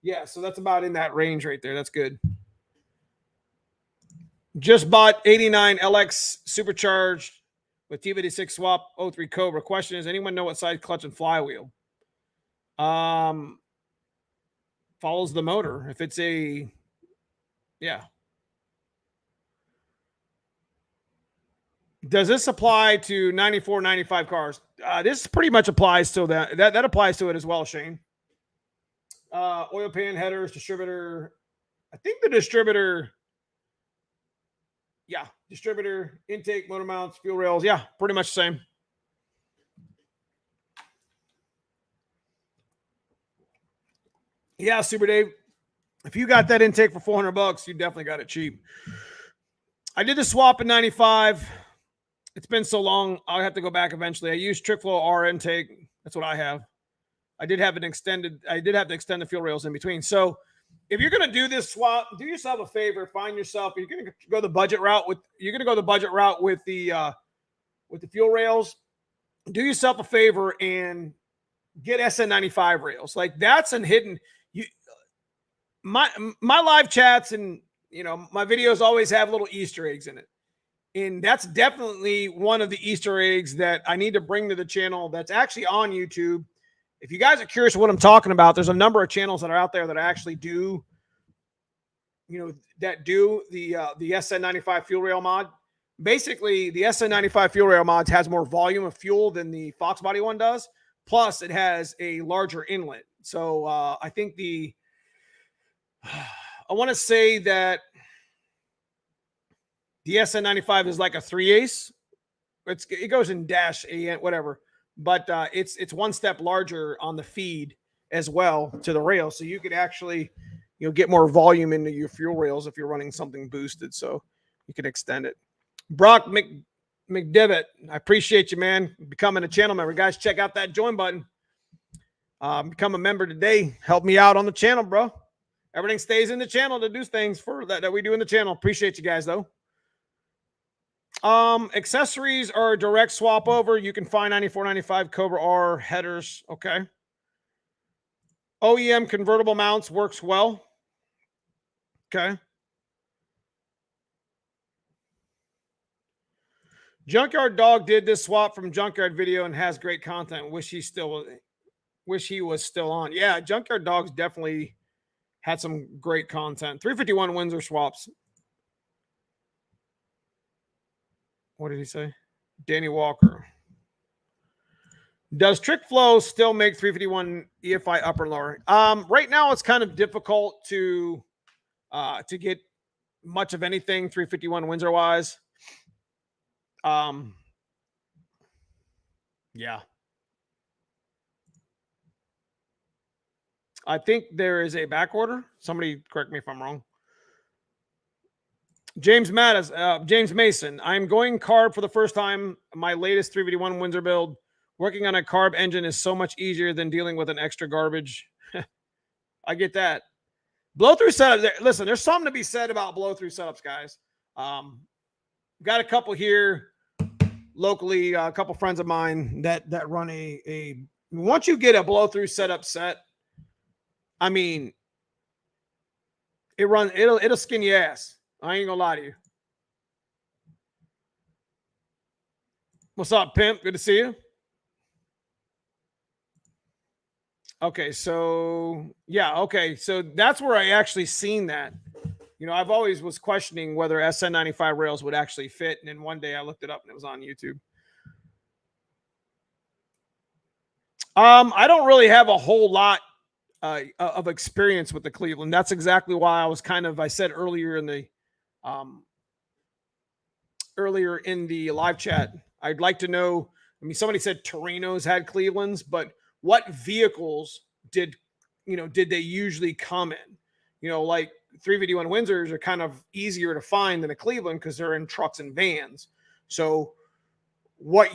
yeah, so that's about in that range right there. That's good. Just bought 89 LX supercharged with T56 swap 03 Cobra. Question is, anyone know what size clutch and flywheel? Follows the motor. If it's yeah. Does this apply to 94, 95 cars? This pretty much applies to that applies to it as well, Shane. Oil pan headers, distributor. I think the distributor. Yeah, distributor, intake, motor mounts, fuel rails. Yeah, pretty much the same. Yeah, Super Dave. If you got that intake for $400, you definitely got it cheap. I did the swap in 95. It's been so long, I'll have to go back eventually. I used TrickFlow R intake. That's what I have. I did have to extend the fuel rails in between. So if you're going to do this swap, do yourself a favor. Find yourself. You're going to go the budget route with. You're going to go the budget route with the fuel rails. Do yourself a favor and get SN95 rails. Like that's an hidden. My live chats and my videos always have little Easter eggs in it, and that's definitely one of the Easter eggs that I need to bring to the channel. That's actually on YouTube. If you guys are curious what I'm talking about, there's a number of channels that are out there that actually do, that do the SN95 fuel rail mod. Basically, the SN95 fuel rail mods has more volume of fuel than the Fox body one does. Plus, it has a larger inlet. So I think I want to say that the SN95 is like a 3/8. It goes in dash AN, whatever. But it's one step larger on the feed as well to the rail, so you could actually get more volume into your fuel rails if you're running something boosted, so you can extend it. Brock McDivitt, I appreciate you, man, becoming a channel member. Guys, check out that join button. Become a member today. Help me out on the channel, bro. Everything stays in the channel to do things for that we do in the channel. Appreciate you guys though. Accessories are a direct swap over. You can find 9495 Cobra R headers. Okay. OEM convertible mounts works well. Okay. Junkyard Dog did this swap from Junkyard video and has great content. Wish he was still on. Yeah, Junkyard Dog's definitely had some great content. 351 Windsor swaps. What did he say? Danny Walker. Does Trick Flow still make 351 EFI upper and lower? Right now it's kind of difficult to get much of anything 351 Windsor wise. Yeah. I think there is a back order. Somebody correct me if I'm wrong. James Mason. I'm going carb for the first time. My latest 351 Windsor build. Working on a carb engine is so much easier than dealing with an extra garbage. I get that. Blow-through setup. Listen, there's something to be said about blow-through setups, guys. Got a couple here locally, a couple friends of mine that run a once you get a blow-through setup set, I mean, it'll skin your ass. I ain't gonna lie to you. What's up, pimp? Good to see you. Okay, so yeah, okay, so that's where I actually seen that. I've always was questioning whether SN95 rails would actually fit, and then one day I looked it up and it was on YouTube. I don't really have a whole lot of experience with the Cleveland. That's exactly why I was I said earlier in the live chat, I'd like to know. I mean, somebody said Torinos had Clevelands, but what vehicles did they usually come in? Like 351 Windsors are kind of easier to find than a Cleveland because they're in trucks and vans. So what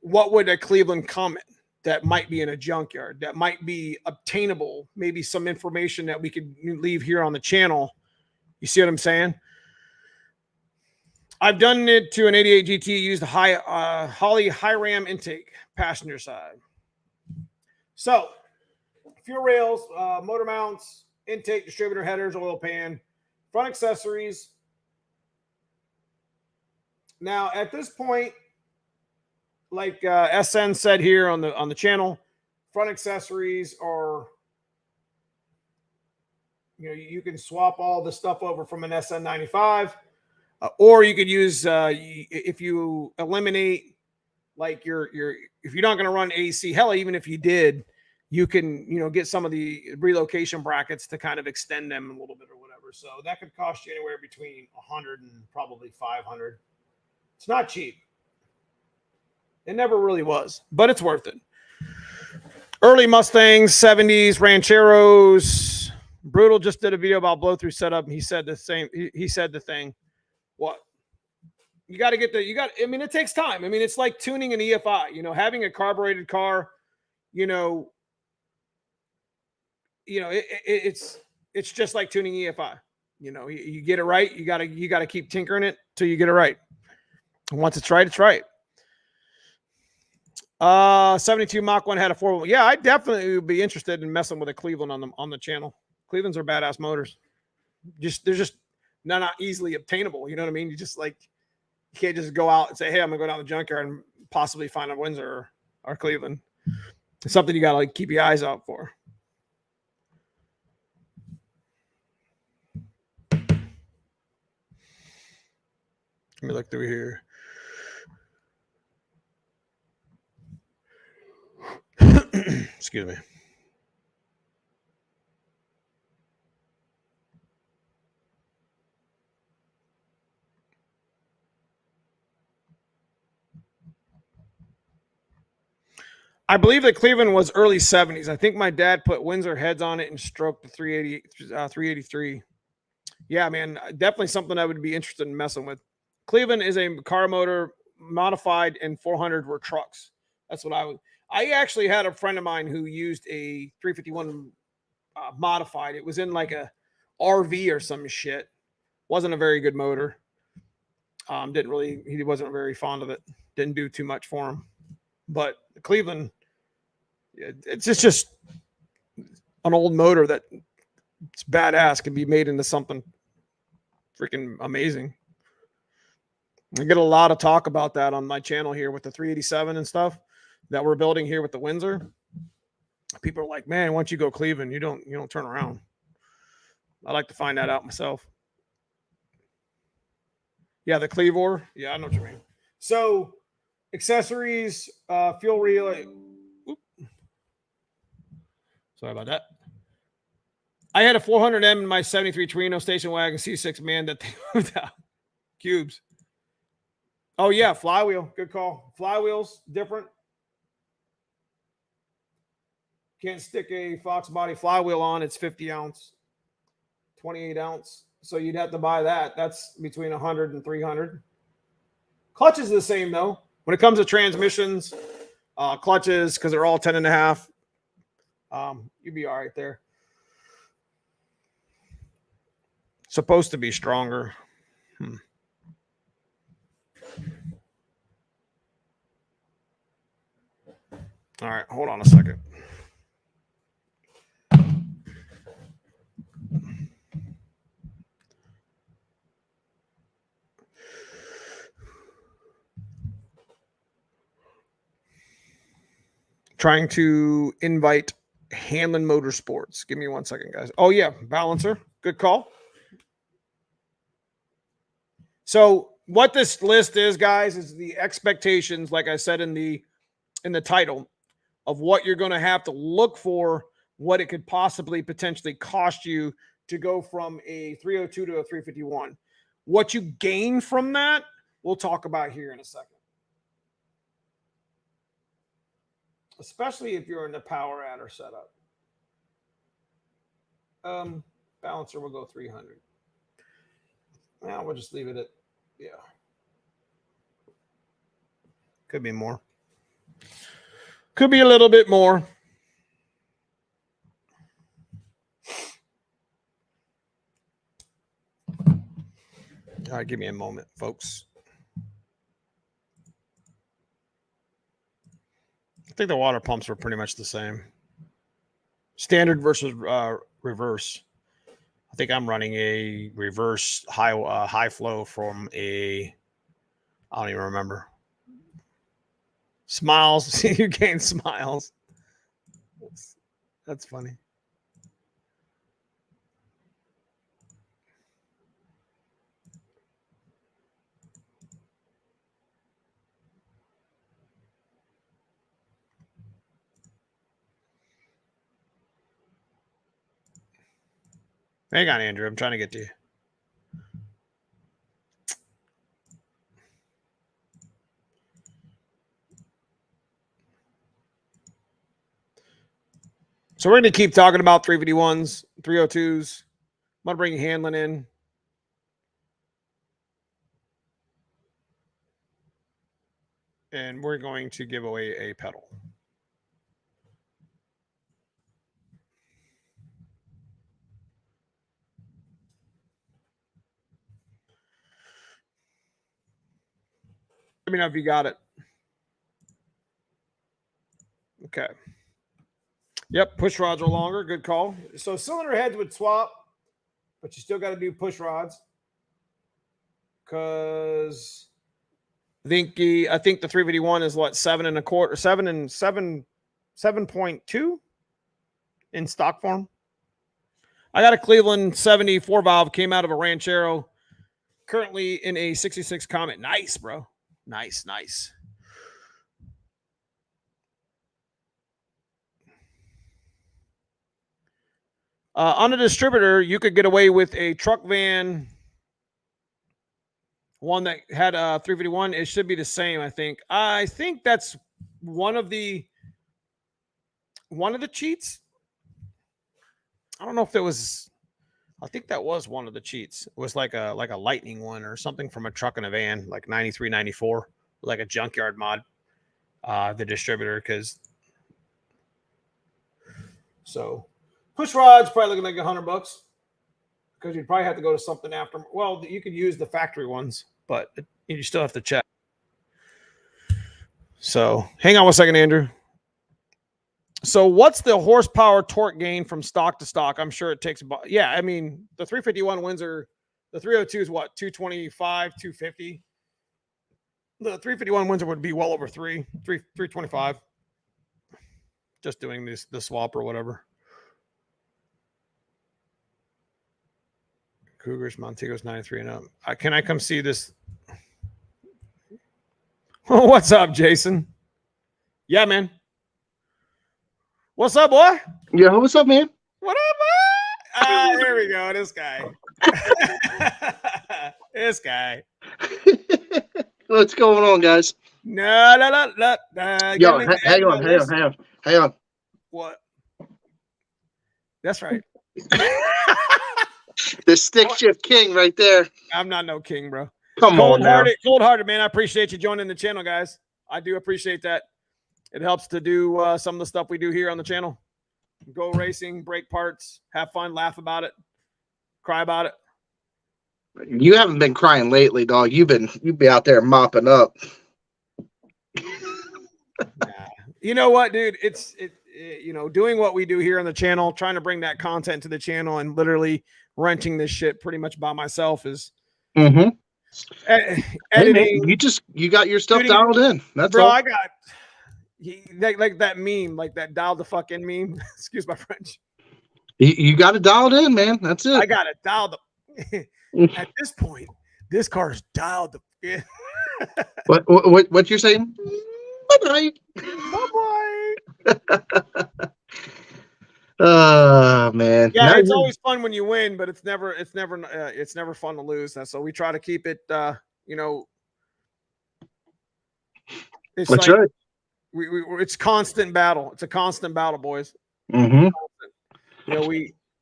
would a Cleveland come in that might be in a junkyard, that might be obtainable? Maybe some information that we could leave here on the channel. You see what I'm saying? I've done it to an 88 GT, used a Holley high ram intake, passenger side. So, fuel rails, motor mounts, intake, distributor headers, oil pan, front accessories. Now, at this point, like SN said here on the channel, front accessories are, you can swap all the stuff over from an SN95, or you could use if you eliminate like if you're not going to run AC, hell, even if you did, you can get some of the relocation brackets to kind of extend them a little bit or whatever. So that could cost you anywhere between 100 and probably 500. It's not cheap. It never really was, but it's worth it. Early Mustangs, 70s, Rancheros. Brutal just did a video about blow-through setup. He said the same. He said the thing. What? You got to get I mean, it takes time. I mean, it's like tuning an EFI. Having a carbureted car, it's it's just like tuning EFI. You know, you get it right. You gotta keep tinkering it till you get it right. And once it's right, it's right. 72 Mach 1 had a 4. Yeah, I definitely would be interested in messing with a Cleveland on the channel. Clevelands are badass motors. They're just not easily obtainable. You know what I mean? You just like you can't just go out and say, hey, I'm gonna go down the junkyard and possibly find a Windsor or Cleveland. It's something you gotta like keep your eyes out for. Let me look through here. Excuse me. I believe that Cleveland was early 70s. I think my dad put Windsor heads on it and stroked the 383. Yeah, man, definitely something I would be interested in messing with. Cleveland is a car motor modified, and 400 were trucks. That's what I would. I actually had a friend of mine who used a 351 modified. It was in like a RV or some shit. Wasn't a very good motor. He wasn't very fond of it. Didn't do too much for him. But Cleveland, it's just an old motor that it's badass, can be made into something freaking amazing. I get a lot of talk about that on my channel here with the 387 and stuff that we're building here with the Windsor. People are like, man, once you go Cleveland, you don't turn around. I like to find that out myself. Yeah, the Cleavor. Yeah, I know what you mean. So accessories, fuel relay. Sorry about that. I had a 400M in my 73 Torino station wagon C6, man, that they moved out. Cubes. Oh, yeah, flywheel. Good call. Flywheels, different. Can't stick a Fox body flywheel on. It's 50 ounce, 28 ounce. So you'd have to buy that. That's between 100 and 300. Clutches are the same, though. When it comes to transmissions, clutches, because they're all 10.5, you'd be all right there. Supposed to be stronger. All right, hold on a second. Trying to invite Hanlon Motorsports. Give me 1 second, guys. Oh, yeah, balancer. Good call. So what this list is, guys, is the expectations, like I said in the title, of what you're going to have to look for, what it could possibly potentially cost you to go from a 302 to a 351. What you gain from that, we'll talk about here in a second. Especially if you're in the power adder setup. Balancer will go 300. Now we'll just leave it at, yeah. Could be more. Could be a little bit more. All right, give me a moment, folks. I think the water pumps were pretty much the same. Standard versus reverse. I think I'm running a reverse high flow from a, I don't even remember. Smiles. You gain smiles. That's funny. Hang on, Andrew. I'm trying to get to you. So we're going to keep talking about 351s, 302s. I'm going to bring Hanlon in. And we're going to give away a pedal. me know if you got it. Okay. Yep, push rods are longer. Good call. So cylinder heads would swap, but you still got to do push rods. Because I think the 351 is what, 7.2 in stock form. I got a Cleveland 74 valve, came out of a Ranchero, currently in a 66 Comet. Nice, bro. Nice. On a distributor, you could get away with a truck van, one that had a 351. It should be the same, I think. I think that's one of the cheats. I don't know if it was. I think that was one of the cheats. It was like a lightning one or something from a truck and a van, like 93, 94, like a junkyard mod. The distributor, because so push rods probably looking like $100 because you'd probably have to go to something after. Well, you could use the factory ones, but you still have to check. So hang on one second, Andrew. So what's the horsepower torque gain from stock to stock? I'm sure it takes about, I mean, the 351 Windsor, the 302 is what, 225, 250. The 351 Windsor would be well over 325. Just doing the swap or whatever. Cougars, Montegos 93 and up. Can I come see this? What's up, Jason? Yeah, man. What's up, boy? Yeah, what's up, man? What up, boy? Here we go. This guy. This guy. What's going on, guys? No. Yo, hang on. What? That's right. The stick shift king right there. I'm not no king, bro. Come on now. Cold-hearted, man. I appreciate you joining the channel, guys. I do appreciate that. It helps to do some of the stuff we do here on the channel. Go racing, break parts, have fun, laugh about it, cry about it. You haven't been crying lately, dog. You've been out there mopping up. Nah. You know what, dude? It's doing what we do here on the channel, trying to bring that content to the channel, and literally renting this shit pretty much by myself is editing. Hey, man, you got your stuff dialed in. That's bro, all. I got like that meme, like that dial the fuck in meme. Excuse my French. You got it dialed in, man. That's it. I got it dialed the at this point, this car's dialed the in. What you're saying? Bye-bye. Bye-bye. Man. Yeah, it's always fun when you win, but it's never fun to lose. And so we try to keep it it's that's like, right. It's constant battle. It's a constant battle, boys. Mm-hmm.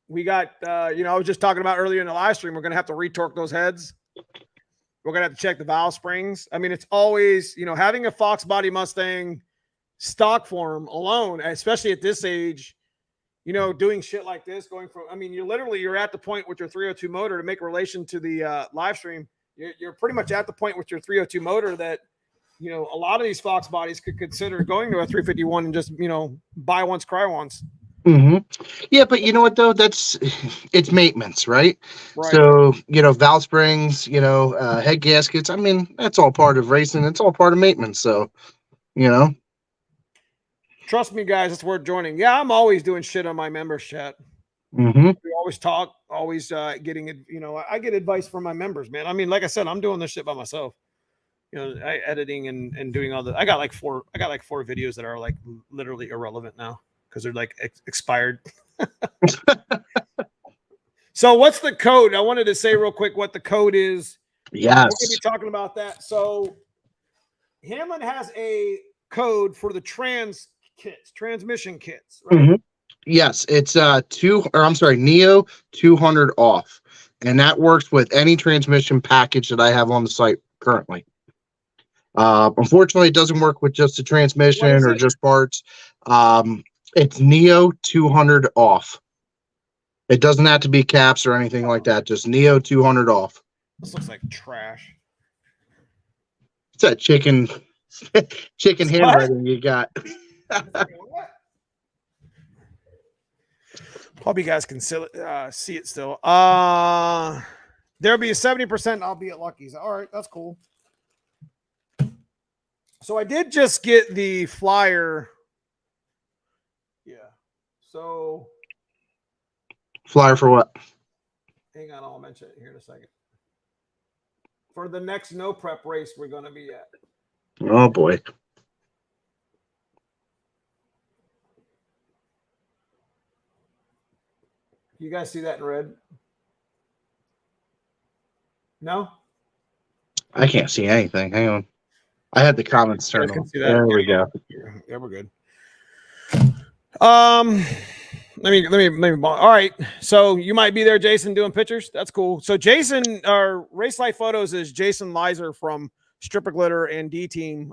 We got I was just talking about earlier in the live stream, we're gonna have to retorque those heads. We're gonna have to check the valve springs. I mean, it's always, having a Fox body Mustang stock form alone, especially at this age, doing shit like this, going from, I mean, you're at the point with your 302 motor, to make a relation to the live stream. You're pretty much at the point with your 302 motor that, a lot of these Fox bodies could consider going to a 351 and just, buy once, cry once. Mm-hmm. Yeah, but you know what though? It's maintenance, right? So valve springs, head gaskets. I mean, that's all part of racing. It's all part of maintenance. So, trust me, guys, it's worth joining. Yeah, I'm always doing shit on my members chat. Mm-hmm. We always talk, always getting it. I get advice from my members, man. I mean, like I said, I'm doing this shit by myself. Editing and doing all the. I got like four videos that are like literally irrelevant now because they're like expired. So what's the code? I wanted to say real quick what the code is. Yes. We're going to be talking about that. So Hamlin has a code for the transmission kits, right? Mm-hmm. Yes, it's Neo 200 off. And that works with any transmission package that I have on the site currently. Unfortunately, it doesn't work with just the transmission or just parts. It's Neo 200 off. It doesn't have to be caps or anything like that. Just Neo 200 off. This looks like trash. that chicken handwriting you got. Hope you guys can see it still. There'll be a 70%. I'll be at Lucky's. All right, that's cool. So I did just get the flyer. Yeah. So Flyer for what? hang on, I'll mention it here in a second. For the next no prep race we're going to be at. Oh boy. You guys see that in red? No? I can't see anything. Hang on. I had the comments turned on. There we go. Yeah, we're good. Let me. All right. So you might be there, Jason, doing pictures. That's cool. So Jason, our Race Life Photos is Jason Lizer from Stripper Glitter and D Team.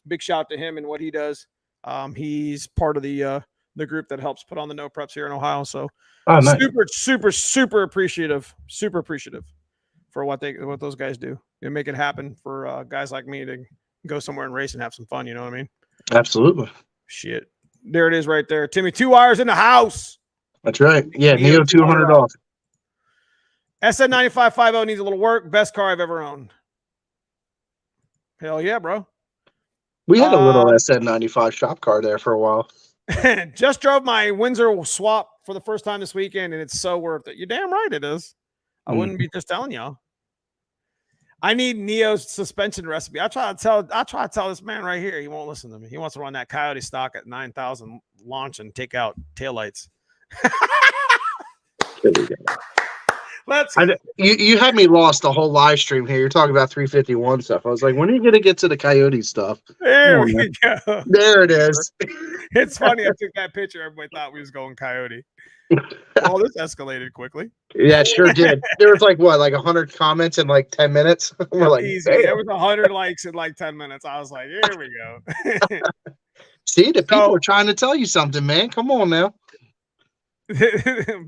Big shout to him and what he does. He's part of the group that helps put on the no preps here in Ohio. So nice. super appreciative for what those guys do. They make it happen for guys like me to go somewhere and race and have some fun. You know what I mean? Absolutely. Shit. There it is right there. Timmy, 2 wires in the house. That's right. Yeah, Neo 200 off. SN 9550 needs a little work. Best car I've ever owned. Hell yeah, bro. We had a little SN95 shop car there for a while. Just drove my Windsor swap for the first time this weekend, and it's so worth it. You're damn right it is. I wouldn't be just telling y'all. I need Neo's suspension recipe. I try to tell this man right here. He won't listen to me. He wants to run that Coyote stock at 9,000 launch and take out taillights. You had me lost the whole live stream here. You're talking about 351 stuff. I was like, when are you going to get to the Coyote stuff? There we go. There it is. It's funny. I took that picture. Everybody thought we was going Coyote. Oh, this escalated quickly. Yeah, it sure did. There was like 100 comments in like 10 minutes. We're like, easy. There was 100 likes in like 10 minutes. I was like, here we go. See, the people are trying to tell you something, man. Come on now.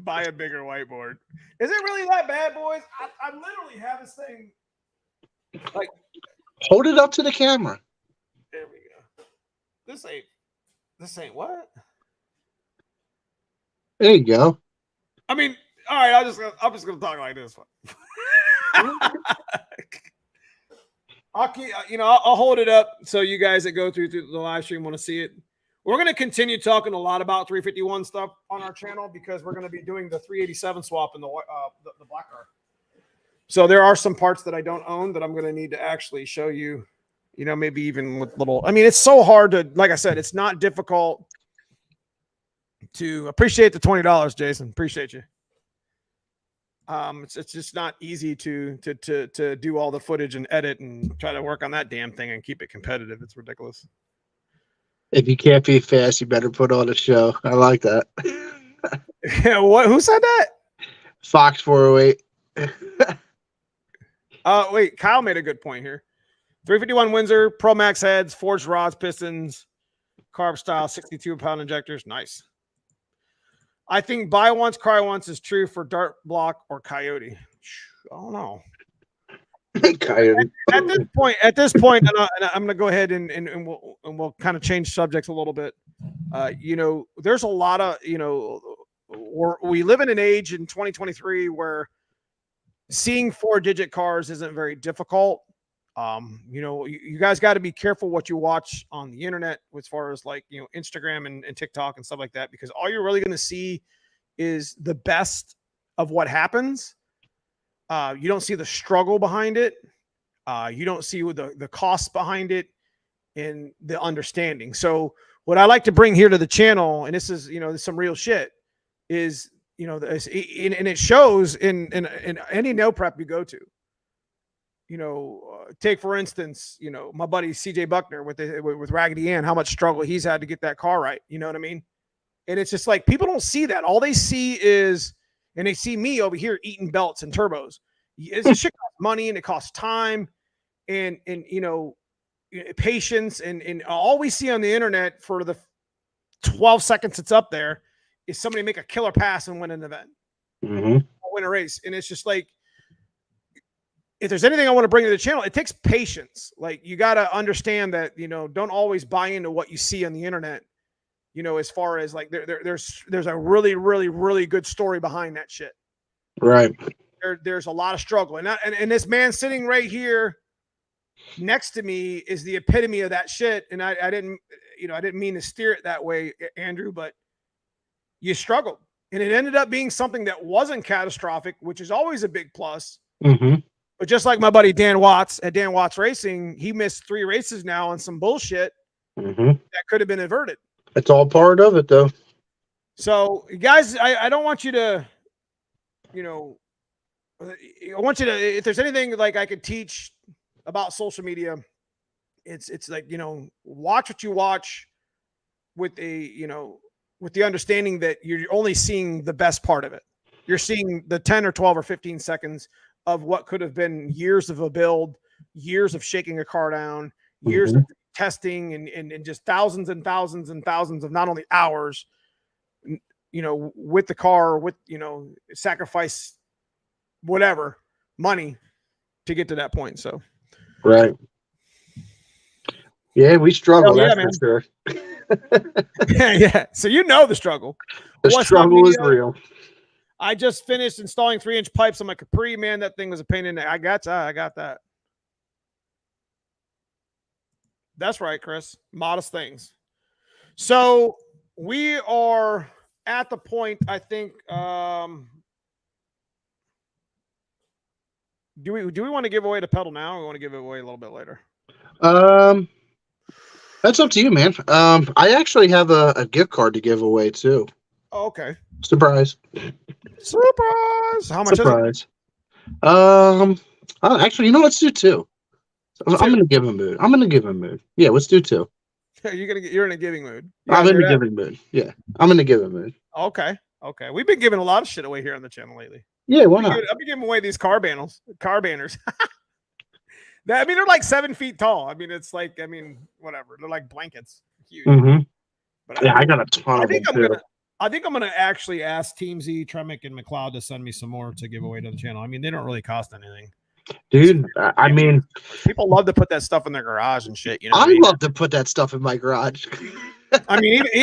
Buy a bigger whiteboard. Is it really that bad, boys? I literally have this thing. Like, hold it up to the camera. There we go. This ain't what? There you go. I mean, all right. I'm just gonna talk like this. I'll hold it up so you guys that go through the live stream want to see it. We're going to continue talking a lot about 351 stuff on our channel because we're going to be doing the 387 swap in the black car. So there are some parts that I don't own that I'm going to need to actually show you, maybe even with little, I mean, it's so hard to, like I said, it's not difficult to appreciate the $20, Jason. Appreciate you. It's just not easy to do all the footage and edit and try to work on that damn thing and keep it competitive. It's ridiculous. If you can't be fast, you better put on a show. I like that. What? Who said that? Fox 408. Wait, Kyle made a good point here. 351 Windsor, Pro Max heads, forged rods, pistons, carb style, 62-pound injectors. Nice. I think buy once, cry once is true for Dart Block or Coyote. I don't know. Coyote. At this point, and I'm going to go ahead and we'll kind of change subjects a little bit. There's a lot of, we live in an age in 2023 where seeing 4-digit cars isn't very difficult. You guys got to be careful what you watch on the internet as far as Instagram and TikTok and stuff like that, because all you're really going to see is the best of what happens. You don't see the struggle behind it. You don't see the costs behind it and the understanding. So what I like to bring here to the channel, and this is, some real shit, is, and it shows in any no prep you go to. Take for instance, my buddy CJ Buckner with Raggedy Ann, how much struggle he's had to get that car right. You know what I mean? And it's just like people don't see that. All they see is, and they see me over here eating belts and turbos. This shit costs money and it costs time and patience and all we see on the internet for the 12 seconds it's up there is somebody make a killer pass and win an event, win a race, and it's just like if there's anything I want to bring to the channel, it takes patience. Like you got to understand that, don't always buy into what you see on the internet. As far as like there's a really, really, really good story behind that shit. Right. There's a lot of struggle. And this man sitting right here next to me is the epitome of that shit. And I didn't mean to steer it that way, Andrew, but you struggled. And it ended up being something that wasn't catastrophic, which is always a big plus. Mm-hmm. But just like my buddy Dan Watts at Dan Watts Racing, he missed 3 races now on some bullshit that could have been averted. It's all part of it, though. So, guys, I don't want you to, I want you to, if there's anything like I could teach about social media, it's like, watch what you watch with with the understanding that you're only seeing the best part of it. You're seeing the 10 or 12 or 15 seconds of what could have been years of a build, years of shaking a car down, years of testing and just thousands and thousands and thousands of not only hours, with the car, with, sacrifice, whatever, money to get to that point. So, right. Yeah, we struggle. Yeah, that's for sure. Yeah. So the struggle. The struggle is real. I just finished installing 3-inch pipes on my Capri, man. That thing was a pain in the. I got that. That's right, Chris. Modest things. So we are at the point, I think. Do we want to give away the pedal now, or we want to give it away a little bit later? That's up to you, man. I actually have a gift card to give away too. Oh, okay. Surprise. How much is it? Actually, let's do 2. I'm gonna give him a mood. Yeah, let's do 2. You're in a giving mood. I'm in a giving mood. Yeah, I'm in a giving mood. Okay. We've been giving a lot of shit away here on the channel lately. Yeah, why not? I've been giving away these car banners. They're like 7 feet tall. It's like, whatever. They're like blankets. Huge. Mm-hmm. But I got a ton of them too. I think I'm gonna actually ask Team Z, Tremick, and McLeod to send me some more to give away to the channel. They don't really cost anything. Dude, people love to put that stuff in their garage and shit. I love to put that stuff in my garage.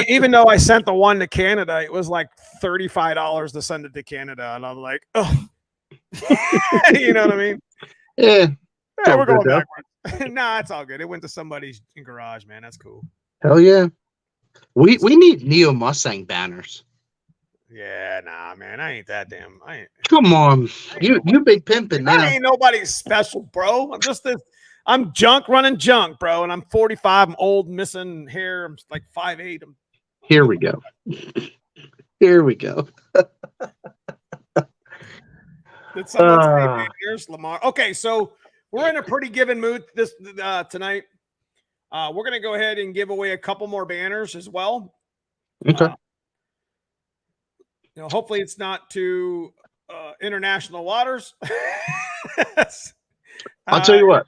Even though I sent the one to Canada, it was like $35 to send it to Canada, and I'm like, oh, you know what I mean? Yeah. Hey, we're going backwards. Nah, it's all good. It went to somebody's garage, man. That's cool. Hell yeah. We need Neo Mustang banners. Yeah, nah, man. I ain't that damn. Come on. You big pimping now. I ain't nobody special, bro. I'm junk running junk, bro. And I'm 45. I'm old, missing hair. I'm like 5'8". Here we go. Did someone say here's Lamar? Okay, so we're in a pretty given mood this tonight. We're gonna go ahead and give away a couple more banners as well. Okay. Hopefully it's not too international waters. I'll tell you what.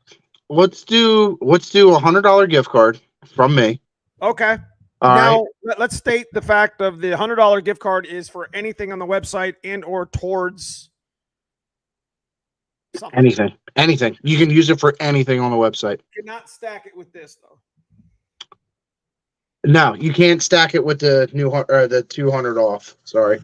Let's do $100 gift card from me. Okay. Let's state the fact of the $100 gift card is for anything on the website and or towards something. Anything. You can use it for anything on the website. You cannot stack it with this though. No, you can't stack it with the the 200 off. Sorry.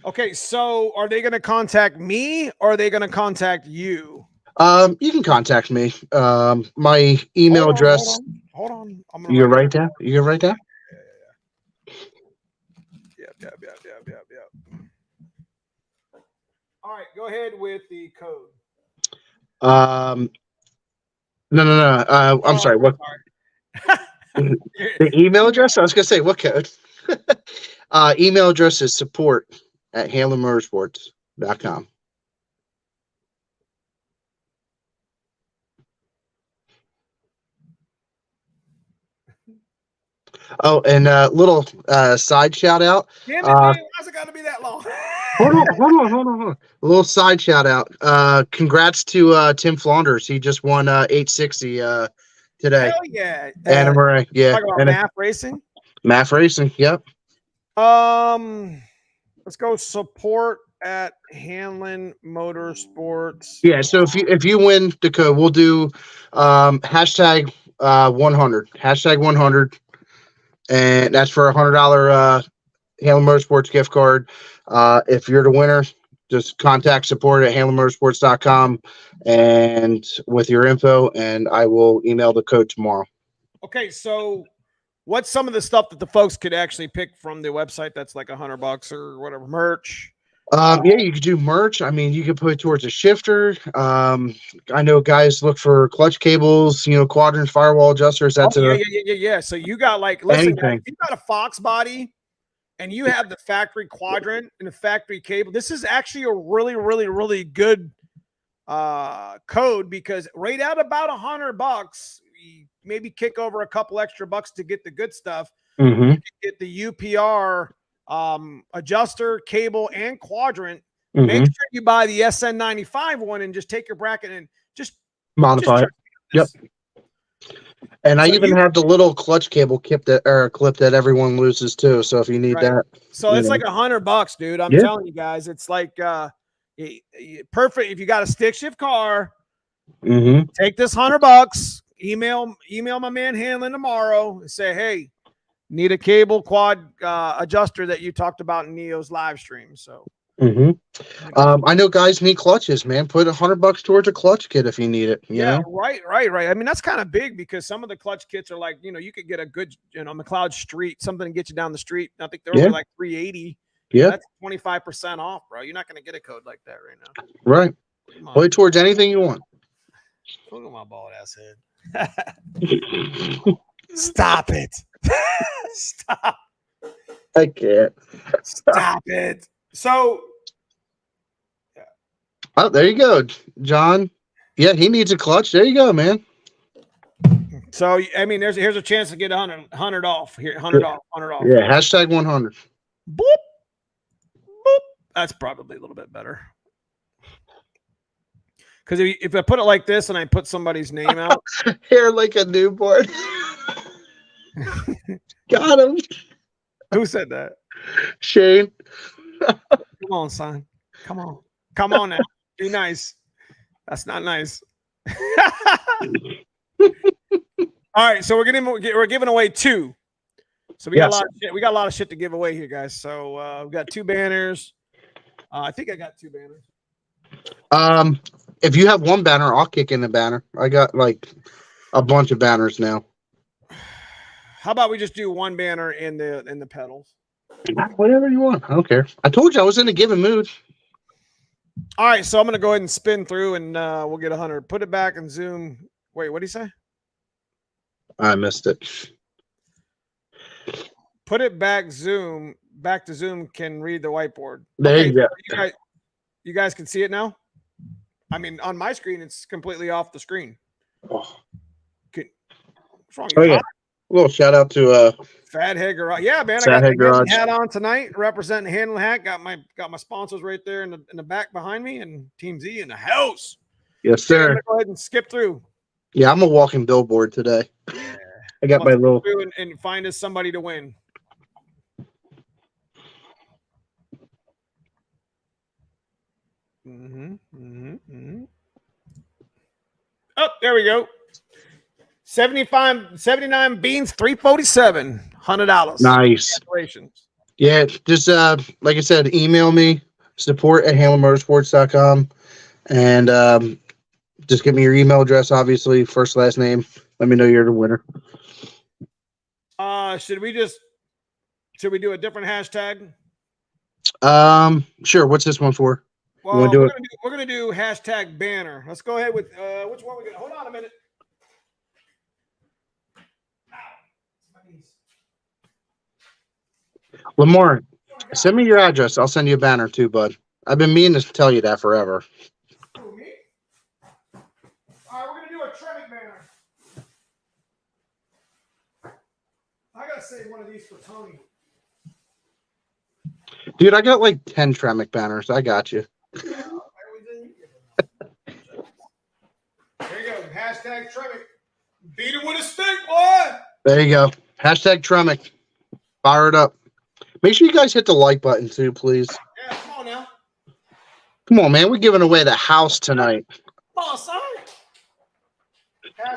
Okay, so are they going to contact me or are they going to contact you? You can contact me. My email address. Hold on. You can write down. Yeah. All right, go ahead with the code. No. I'm sorry. What? The email address? I was gonna say what code. Email address is support@HanleyMotorsports.com. Oh, and little side shout out. Damn it, man. Why's it got to be that long? Hold on. A little side shout out. Congrats to Tim Flanders. He just won 860 today. Hell yeah. Anna Murray. Yeah. Talk about MAF Racing. MAF Racing. Yep. Let's go support at Hanlon Motorsports. Yeah, so if you win the code, we'll do hashtag 100. Hashtag 100. And that's for $100 Hanlon Motorsports gift card. If you're the winner, just contact support at hanlonmotorsports.com and with your info, and I will email the code tomorrow. Okay, so what's some of the stuff that the folks could actually pick from the website that's like $100 or whatever, merch? Yeah, you could do merch. I mean, you could put it towards a shifter. I know guys look for clutch cables, quadrants, firewall adjusters. That's yeah. So you got like, listen, guys, anything. if you got a Fox body and you have the factory quadrant and the factory cable, this is actually a really, really, really good code, because right at about $100, you maybe kick over a couple extra bucks to get the good stuff. Mm-hmm. You can get the UPR adjuster, cable, and quadrant. Mm-hmm. Make sure you buy the SN95 one and just take your bracket and just modify it. Yep. And I even have the little clutch cable clip that everyone loses too. So if you need that, so it's like $100, dude. I'm telling you guys, it's like perfect if you got a stick shift car. Mm-hmm. Take this $100. Email my man Hanlon tomorrow and say, hey, need a cable quad adjuster that you talked about in Neo's live stream. So I know guys need clutches, man. Put $100 towards a clutch kit if you need it. You know? Right. I mean, that's kind of big, because some of the clutch kits are like, you could get a good, McLeod Street, something to get you down the street. I think they're only like $380. Yeah, that's 25% off, bro. You're not going to get a code like that right now. Right. Put it towards anything you want. Look at my bald ass head. Stop it. Stop. I can't. Stop it. So, oh, there you go, John. Yeah, he needs a clutch. There you go, man. So, I mean, here's a chance to get 100 off. Here, $100 off. Yeah, hashtag 100. Boop. Boop. That's probably a little bit better. Because if I put it like this and I put somebody's name out. Hair like a newborn. Got him. Who said that? Shane. Come on, son. Come on now. Be nice. That's not nice. All right, so we're giving away 2. So we got a lot of shit. We got a lot of shit to give away here, guys. So we got 2 banners. I think I got 2 banners. If you have 1 banner, I'll kick in the banner. I got like a bunch of banners now. How about we just do 1 banner in the pedals? Whatever you want. I don't care. I told you I was in a given mood. All right, so I'm gonna go ahead and spin through, and we'll get 100. Put it back and zoom. Wait, what did he say? I missed it. Put it back. Zoom back to Zoom. Can read the whiteboard. There you go. So you guys can see it now. I mean, on my screen, it's completely off the screen. Oh. What's wrong? Oh yeah. A little shout out to Fathead Garage. Yeah, man. Fathead I got the Garage hat on tonight, representing Hanlon Hat. Got my sponsors right there in the back behind me, and Team Z in the house. Yes, sir. Go ahead and skip through. Yeah, I'm a walking billboard today. Yeah. I got my little and find us somebody to win. Oh, there we go. 79 beans, $347, $100. Nice. Congratulations. Yeah, just like I said, email me, support@hanlonmotorsports.com, and just give me your email address, obviously, first, last name. Let me know you're the winner. Should we do a different hashtag? Sure. What's this one for? Well, we're gonna do hashtag banner. Let's go ahead with which one we gonna hold on a minute. Lamar, send me your address. I'll send you a banner too, bud. I've been meaning to tell you that forever. Who, me? All right, we're gonna do a Tremec banner. I gotta save one of these for Tony. Dude, I got like 10 Tremec banners. I got you. There you go. Hashtag Tremec. Beat him with a stick, boy. There you go. Hashtag Tremec. Fire it up. Make sure you guys hit the like button too, please. Yeah, come on now. Come on, man. We're giving away the house tonight. Come on, son.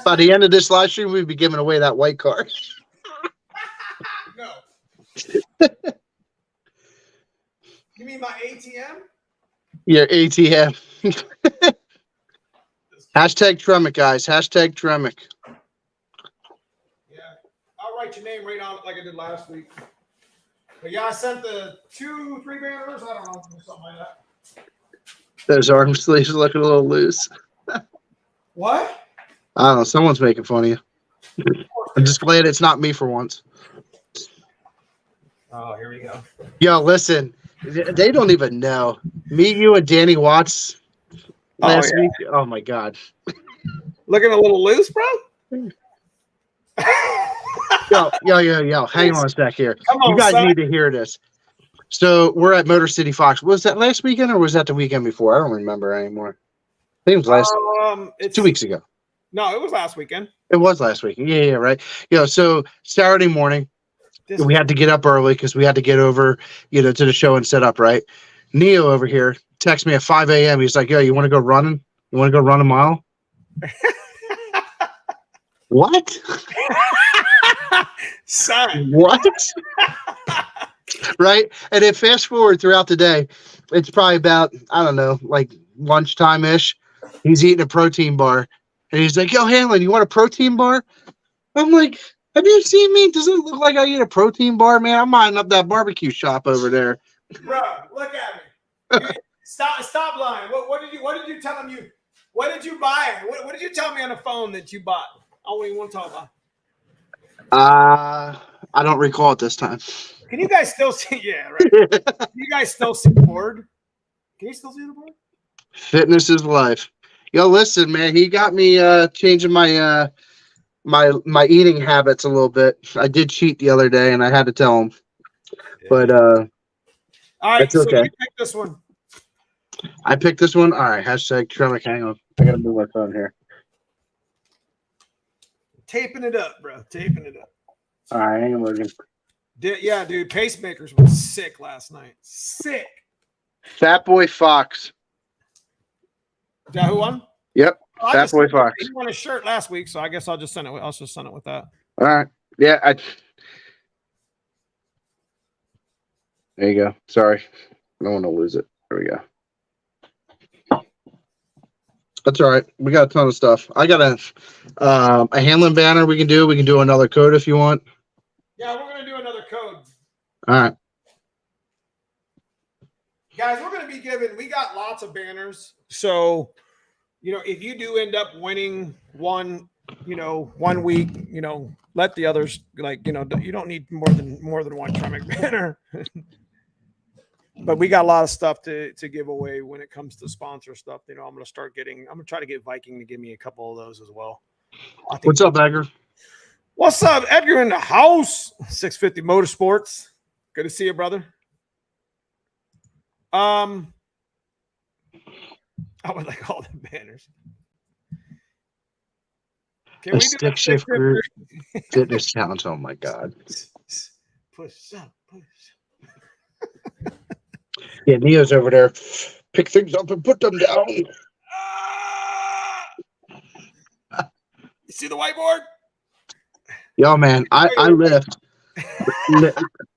By the end of this live stream, we'll be giving away that white car. No. You mean my ATM? Your ATM. Hashtag Tremic, guys. Hashtag Tremic. Yeah. I'll write your name right on it like I did last week. But yeah, I sent the 2-3 banners. I don't know. Something like that. Those arm sleeves look a little loose. What? I don't know. Someone's making fun of you. I'm just glad it's not me for once. Oh, here we go. Yo, listen. They don't even know. Me, you, and Danny Watts last week. Oh, my God. Looking a little loose, bro? Yo. Hang on a sec here. Come on, you guys son. need to hear this. So we're at Motor City Fox. Was that last weekend or was that the weekend before? I don't remember anymore. I think it was It's 2 weeks ago. No, it was last weekend. It was last weekend. Yeah, right. So Saturday morning, we had to get up early because we had to get over, to the show and set up, right? Neo over here texts me at 5 a.m. He's like, yo, you want to go running? You want to go run a mile? What? Son. What? Right? And then fast forward throughout the day, it's probably about, I don't know, like lunchtime-ish. He's eating a protein bar. And he's like, yo, Hanlon, you want a protein bar? I'm like, have you seen me? Does it look like I eat a protein bar, man? I'm minding up that barbecue shop over there. Bro, look at me. Stop lying. What did you tell him what did you buy? What did you tell me on the phone that you bought? I don't even want to talk about. I don't recall it this time. Can you guys still see? Yeah, right. Can you guys still see the board? Can you still see the board? Fitness is life. Yo, listen, man. He got me changing my my eating habits a little bit. I did cheat the other day, and I had to tell him. Yeah. But all right, that's okay. So you pick this one. I picked this one. All right. Hashtag Tremic. Hang on. I gotta move my phone here. Taping it up, bro. Taping it up. All right, hang on, Logan. Yeah, dude. Pacemakers was sick last night. Sick. Fat Boy Fox. Is that who won? Yep. Fat Boy Fox. He won a shirt last week, so I guess I'll just send it. I'll just send it with that. All right. Yeah. There you go. Sorry, I don't want to lose it. There we go. That's all right. We got a ton of stuff. I got a Hanlon banner we can do. We can do another code if you want. Yeah, we're gonna do another code. All right. Guys, we're gonna be giving. We got lots of banners, so if you do end up winning one, 1 week, let the others you don't need more than one Tremic banner. But we got a lot of stuff to give away when it comes to sponsor stuff. I'm going to try to get Viking to give me a couple of those as well. What's up, Edgar? What's up, Edgar in the house? 650 Motorsports. Good to see you, brother. I would like all the banners. Can we do stick shift group fitness challenge? Oh my God. Push up, push. Yeah, Neo's over there. Pick things up and put them down. You see the whiteboard? Yo, man, I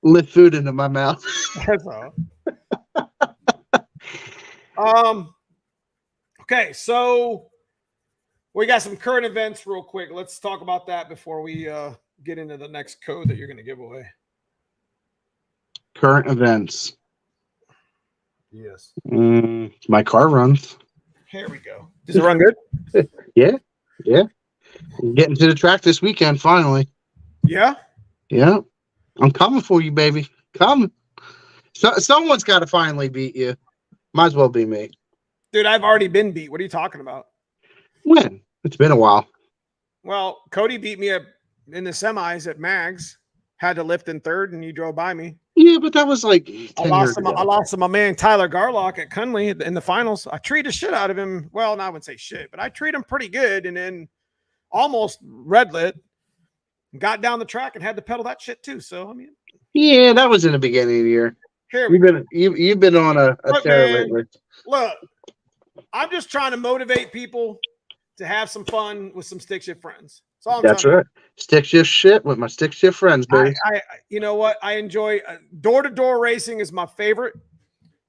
lift food into my mouth. That's all. Okay, so we got some current events real quick. Let's talk about that before we get into the next code that you're going to give away. Current events. Yes. My car runs. Here we go. Does it run good? Yeah. Getting to the track this weekend, finally. Yeah? Yeah. I'm coming for you, baby. Coming. So, someone's got to finally beat you. Might as well be me. Dude, I've already been beat. What are you talking about? When? It's been a while. Well, Cody beat me in the semis at Mags. Had to lift in third, and you drove by me. Yeah, but that was like 10 years ago. I lost to my man Tyler Garlock at Cunley in the finals. I treated the shit out of him. Well, no, I wouldn't say shit, but I treat him pretty good, and then almost red lit. Got down the track and had to pedal that shit too. So I mean, yeah, that was in the beginning of the year. Here you've been on a tear lately. Look, I'm just trying to motivate people to have some fun with some stick shift friends. That's all I'm That's trying to right. Stick shift shit with my stick shift friends, do. baby. You know what? I enjoy door-to-door racing is my favorite.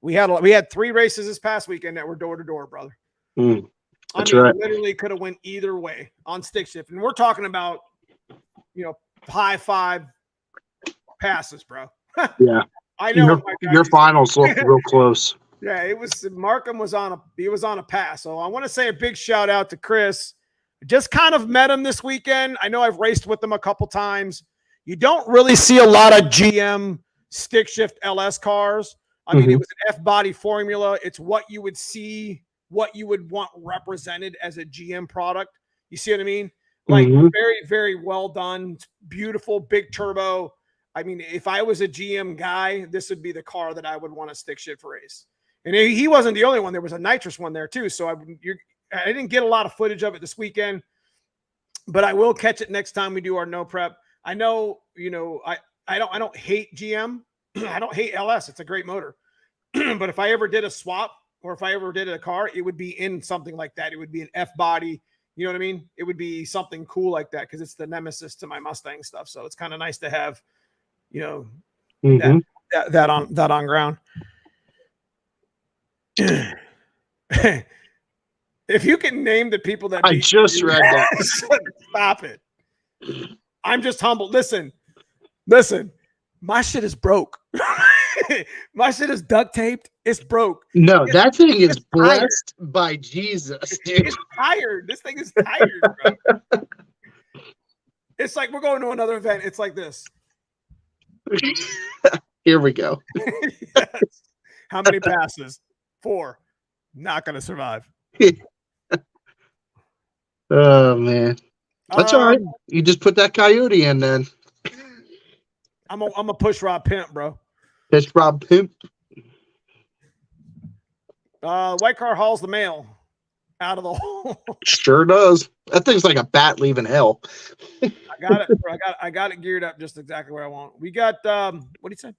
We had 3 races this past weekend that were door-to-door, brother. That's right. Literally could have went either way on stick shift. And we're talking about, high 5 passes, bro. Yeah. I know Your finals looked real close. Yeah, it was Markham was on a pass. So I want to say a big shout out to Chris. Just kind of met him this weekend. I know I've raced with him a couple times. You don't really see a lot of GM stick shift LS cars. I mean, it was an F body formula. It's what you would see, what you would want represented as a GM product. You see what I mean? Like very, very well done. Beautiful, big turbo. I mean, if I was a GM guy, this would be the car that I would want to stick shift race. And he wasn't the only one. There was a nitrous one there too. So I didn't get a lot of footage of it this weekend, but I will catch it next time we do our no prep. I know, I don't hate GM. I don't hate LS. It's a great motor. But if I ever did a swap or if I ever did a car, it would be in something like that. It would be an F body. You know what I mean? It would be something cool like that because it's the nemesis to my Mustang stuff. So it's kind of nice to have, that on ground. If you can name the people that I just read that. Stop it. I'm just humbled. Listen, my shit is broke. My shit is duct taped. It's broke. No, that thing is blessed by Jesus, dude. It's tired. This thing is tired, bro. It's like we're going to another event. It's like this. Here we go. Yes. How many passes? 4. Not going to survive. Oh, man. That's all right. You just put that coyote in then. I'm a push rod pimp, bro. Push rod pimp. White car hauls the mail out of the hole. Sure does. That thing's like a bat leaving hell. I got it. Bro. I got it geared up just exactly where I want. We got what do you say?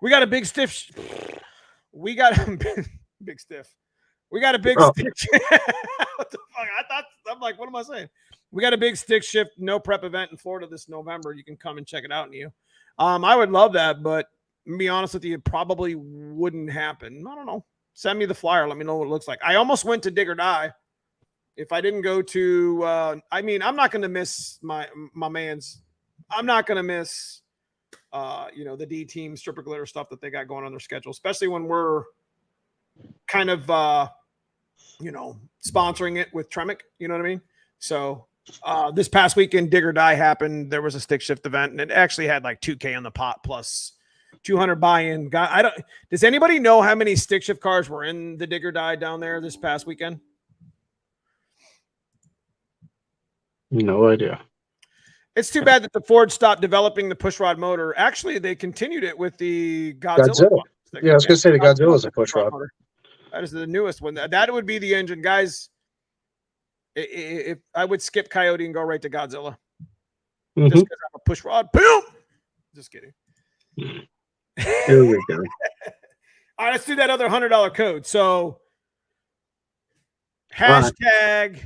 We got a big stiff. We got a big stiff. We got a big stick. What the fuck? I'm like, what am I saying? We got a big stick shift no prep event in Florida this November. You can come and check it out, Neo. I would love that, but to be honest with you, it probably wouldn't happen. I don't know. Send me the flyer. Let me know what it looks like. I almost went to Dig or Die. If I didn't go to, I'm not going to miss my man's. I'm not going to miss, the D team stripper glitter stuff that they got going on their schedule, especially when we're kind of, sponsoring it with Tremec. You know what I mean? So this past weekend, Dig or Die happened. There was a stick shift event, and it actually had like $2,000 on the pot plus 200 buy-in. Does anybody know how many stick shift cars were in the Dig or Die down there this past weekend? No idea. It's too bad that the Ford stopped developing the pushrod motor. Actually, they continued it with the Godzilla. Yeah, I was going to say the Godzilla's a pushrod. That is the newest one. That would be the engine, guys. If I would skip Coyote and go right to Godzilla, just because I'm a pushrod. Boom. Just kidding. Here we go. All right, let's do that other $100 code. So hashtag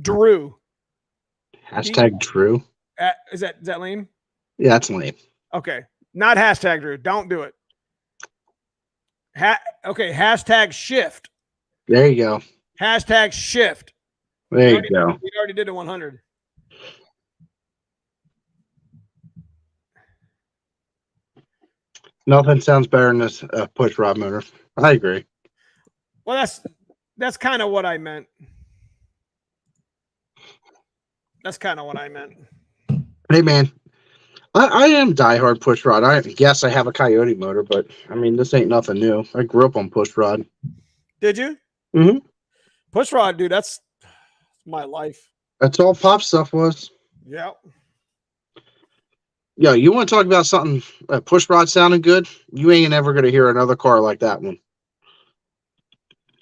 Drew. Hashtag Drew. Is that lame? Yeah, that's lame. Okay. Not hashtag Drew. Don't do it. Okay. Hashtag shift. There you go. Hashtag shift. There you go. We already did a 100. Nothing sounds better than this push rod motor. I agree. Well, that's kind of what I meant. Hey, man. I am diehard push rod. Yes, I have a Coyote motor, but I mean, this ain't nothing new. I grew up on push rod. Did you? Mm-hmm. Push rod, dude. That's my life. That's all pop stuff was. Yeah. Yo, you want to talk about something push rod sounding good? You ain't ever going to hear another car like that one.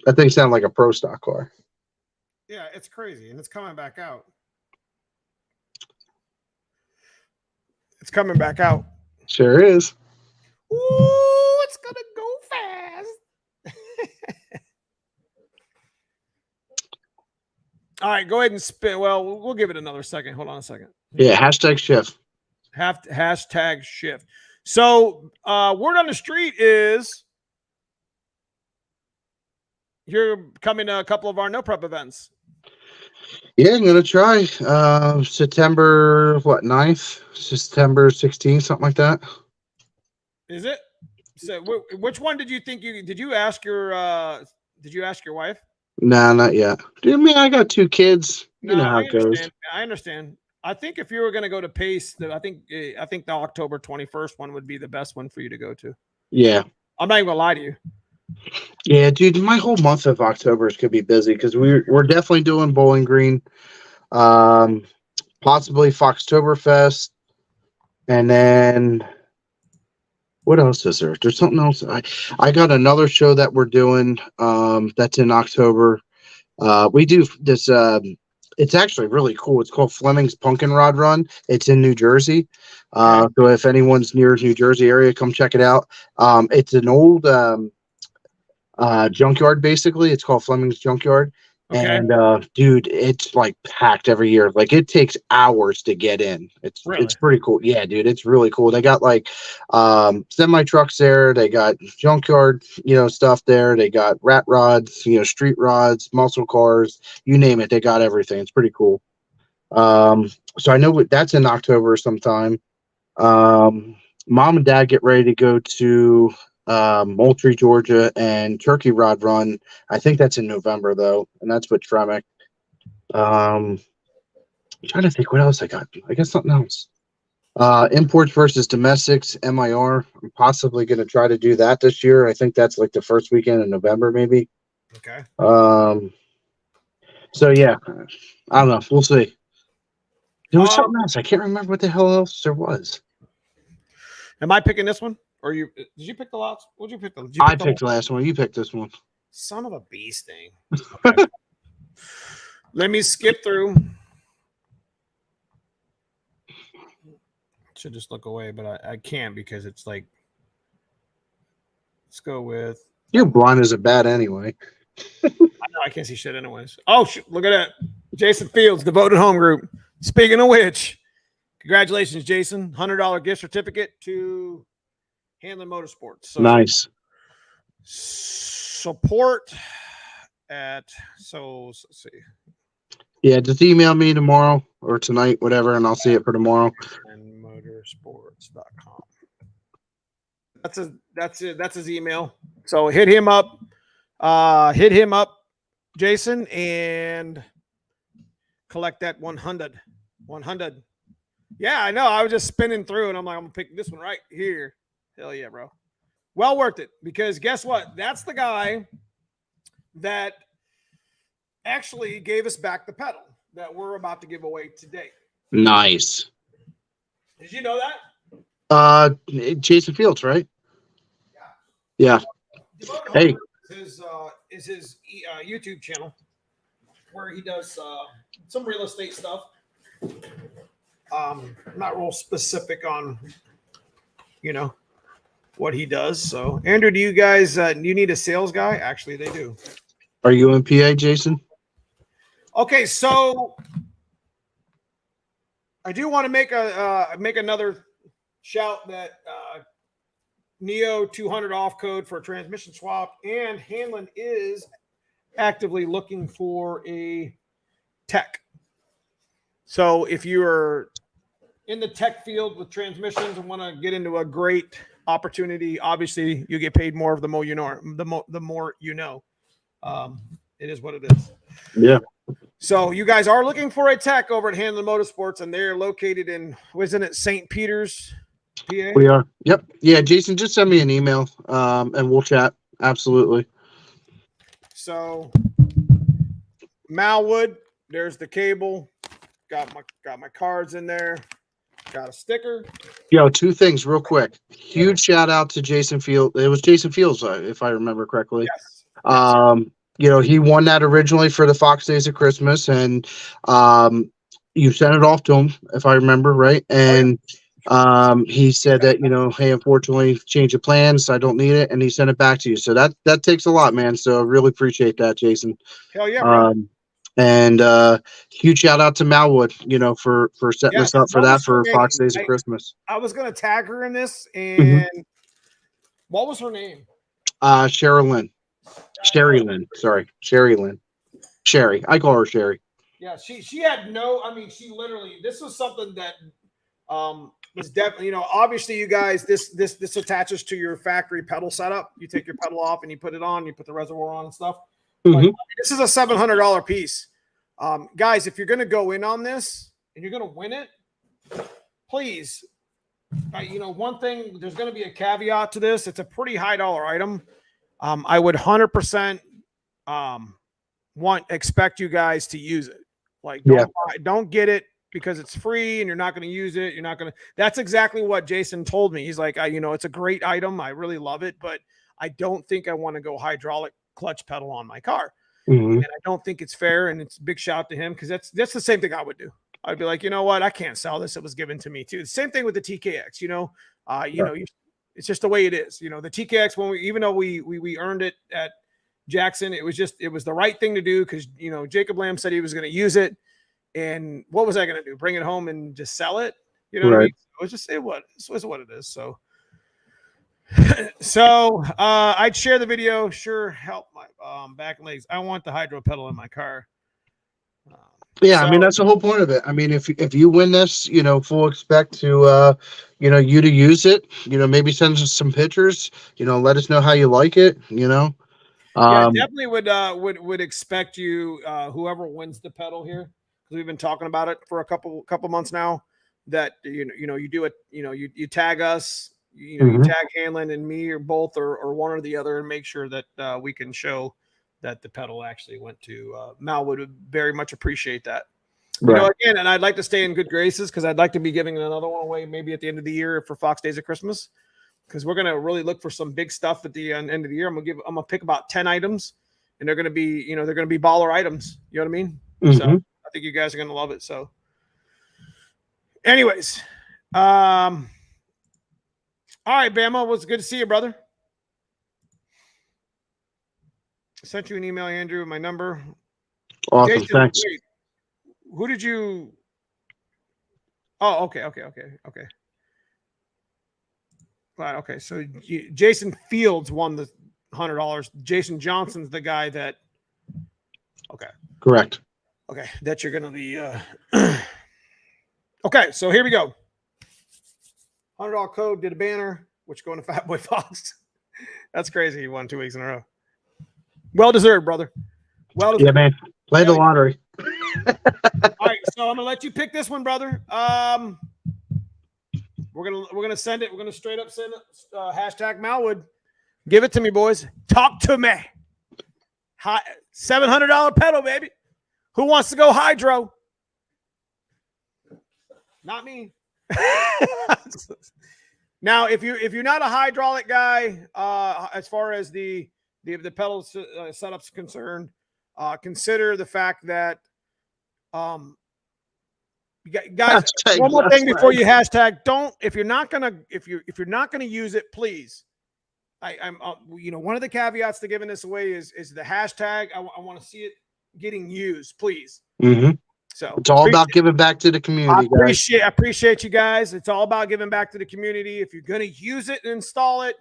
That thing sounded like a pro stock car. Yeah, it's crazy, and it's coming back out. It's coming back out. Sure is. All right, go ahead and spin. Well, we'll give it another second. Hold on a second. Yeah, hashtag shift. Hashtag shift. So word on the street is you're coming to a couple of our no prep events. Yeah, I'm gonna try. September 9th? September 16th, something like that. Is it? So which one did you think did you ask your wife? Nah, not yet. I mean, I got 2 kids. You No, know how I it goes. understand. I understand. I think if you were going to go to Pace, I think the October 21st one would be the best one for you to go to. Yeah. I'm not even gonna lie to you. Yeah, dude, my whole month of October is gonna be busy because we're definitely doing Bowling Green, possibly Foxtoberfest, and then what else is there? There's something else. I got another show that we're doing that's in October. We do this. It's actually really cool. It's called Fleming's Pumpkin Rod Run. It's in New Jersey. So if anyone's near New Jersey area, come check it out. It's an old junkyard, basically. It's called Fleming's Junkyard. Okay. And dude, it's like packed every year. Like it takes hours to get in. It's pretty cool. Yeah, dude, it's really cool. They got like semi trucks there. They got junkyard, stuff there. They got rat rods, street rods, muscle cars, you name it. They got everything. It's pretty cool. So I know that's in October sometime. Mom and Dad get ready to go to Moultrie, Georgia, and Turkey Rod Run. I think that's in November though, and that's with Tremick. I'm trying to think what else I got. I guess something else. Imports versus domestics, MIR. I'm possibly going to try to do that this year. I think that's like the first weekend in November, maybe. Okay. So yeah, I don't know. We'll see. There was something else. I can't remember what the hell else there was. Am I picking this one? Or did you pick the lots? What did you pick? I picked the last one. You picked this one. Son of a beast thing. Okay. Let me skip through. Should just look away, but I can't because it's like. Let's go with. You're blind as a bat anyway. I know I can't see shit anyways. Oh, shit, look at that. Jason Fields, devoted home group. Speaking of which, congratulations, Jason. $100 gift certificate to Hanlon Motorsports. So nice. Support at let's see. Yeah, just email me tomorrow or tonight, whatever, and I'll see it for tomorrow. And motorsports.com. That's his email. So hit him up, Jason, and collect that 100. Yeah, I know. I was just spinning through, and I'm like, I'm gonna pick this one right here. Hell yeah, bro. Well worth it, because guess what? That's the guy that actually gave us back the pedal that we're about to give away today. Nice. Did you know that? Jason Fields, right? Yeah. Hey. Is his YouTube channel where he does some real estate stuff. Not real specific on, what he does. So, Andrew, do you guys you need a sales guy? Actually, they do. Are you in PA, Jason? Okay, so I do want to make another shout that Neo 200 off code for a transmission swap, and Hanlon is actively looking for a tech. So if you are in the tech field with transmissions and want to get into a great opportunity, obviously you get paid more of the more you know. The more you know. It is what it is. Yeah. So you guys are looking for a tech over at Hanlon Motorsports, and they're located in, wasn't it St. Peter's, PA? We are. Yep. Yeah, Jason, just send me an email, and we'll chat. Absolutely. So MALWOOD, there's the cable. Got my cards in there. Got a sticker. Yo, 2 things real quick. Huge shout out to Jason Fields. It was Jason Fields, if I remember correctly. Yes. He won that originally for the Fox Days of Christmas, and you sent it off to him, if I remember right. And he said that, hey, unfortunately, change of plans, I don't need it, and he sent it back to you. So that takes a lot, man. So I really appreciate that, Jason. Hell yeah, bro. And huge shout out to Malwood, for setting us up for What that was her for name? Fox Days of Christmas. I was gonna tag her in this, Mhm. and what was her name? Sherilyn. Sherry Lynn. Sorry. Sherry Lynn. Sherry. I call her Sherry. Yeah, she had no. I mean, she literally. This was something that was definitely. Obviously, you guys, this attaches to your factory pedal setup. You take your pedal off and you put it on. You put the reservoir on and stuff. But Mhm. this is a $700 piece, guys. If you're going to go in on this and you're going to win it, please. One thing. There's going to be a caveat to this. It's a pretty high dollar item. I would 100% expect you guys to use it. Like, don't get it because it's free and you're not going to use it. You're not going to. That's exactly what Jason told me. He's like, it's a great item. I really love it, but I don't think I want to go hydraulic clutch pedal on my car. Mhm. And I don't think it's fair. And it's a big shout to him because that's the same thing I would do. I'd be like, you know what? I can't sell this. It was given to me too. The same thing with the TKX. It's just the way it is. The TKX, even though we earned it at Jackson, it was the right thing to do because Jacob Lamb said he was going to use it, and what was I going to do? Bring it home and just sell it? You know what I mean? It was what it is. So, I'd share the video. Sure, help my back and legs. I want the hydro pedal in my car. Yeah, I mean that's the whole point of it. I mean, if you win this, full expect to you to use it. Maybe send us some pictures. Let us know how you like it. Yeah, definitely would expect you, whoever wins the pedal here, because we've been talking about it for a couple months now, that you do it, you tag us, you tag Hanlon and me or both or one or the other, and make sure that we can show that the pedal actually went to Malwood. Would very much appreciate that. Right. Again, and I'd like to stay in good graces because I'd like to be giving another one away maybe at the end of the year for Fox Days of Christmas, because we're gonna really look for some big stuff at the end of the year. I'm gonna pick about 10 items, and they're gonna be baller items. You know what I mean? Mhm. So I think you guys are gonna love it. So, anyways, all right, Bama, it was good to see you, brother. I sent you an email, Andrew, with my number. Awesome, Jason, thanks. wait, who did you? Oh, okay. Right, okay. So Jason Fields won the $100. Jason Johnson's the guy that. Okay. Correct. Okay, that you're gonna be. Okay, so here we go. $100 code, did a banner, which going to Fat Boy Fox. That's crazy. He won 2 weeks in a row. Well deserved, brother. Well deserved. Yeah, man. Play the lottery. All right, so I'm gonna let you pick this one, brother. We're gonna send it. We're gonna straight up send it. Hashtag Malwood. Give it to me, boys. Talk to me. $700 pedal, baby. Who wants to go hydro? Not me. Now, if you're not a hydraulic guy, as far as the pedal setup's concerned, consider the fact that guys, one more thing before you hashtag, if you're not gonna use it, please. I'm one of the caveats to giving this away is the hashtag. I want to see it getting used, please. Mm-hmm. So it's all about giving back to the community. I appreciate you guys. It's all about giving back to the community. If you're gonna use it and install it,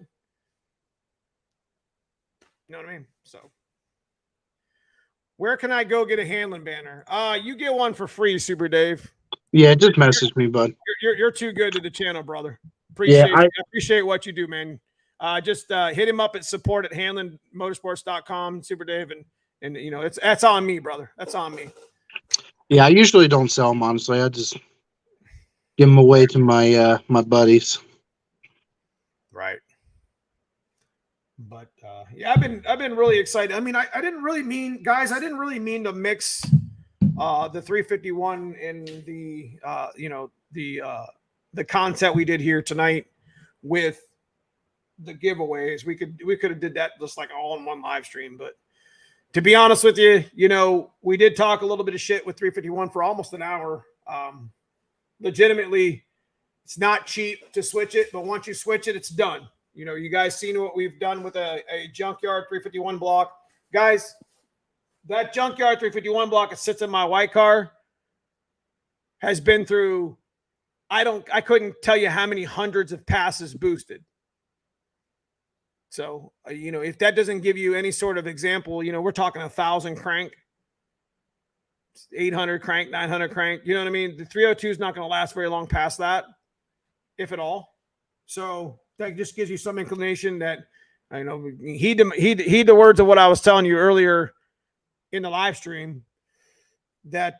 you know what I mean. So, where can I go get a Hanlon banner? You get one for free, Super Dave. Yeah, just message me, bud. You're too good to the channel, brother. I appreciate what you do, man. Just hit him up at support@hanlonmotorsports.com, Super Dave, and that's on me, brother. That's on me. Yeah, I usually don't sell them, honestly. I just give them away to my my buddies. Right. But yeah, I've been really excited. I mean, I didn't really mean to mix the 351 and the content we did here tonight with the giveaways. We could have did that just like all in one live stream, but to be honest with you, we did talk a little bit of shit with 351 for almost an hour. Legitimately, it's not cheap to switch it, but once you switch it, it's done. You guys seen what we've done with a junkyard 351 block. Guys, That junkyard 351 block that sits in my white car has been through, I couldn't tell you how many hundreds of passes boosted. So, if that doesn't give you any sort of example, we're talking 1,000 crank, 800 crank, 900 crank. You know what I mean? The 302 is not going to last very long past that, if at all. So that just gives you some inclination that, heed the words of what I was telling you earlier in the live stream, that,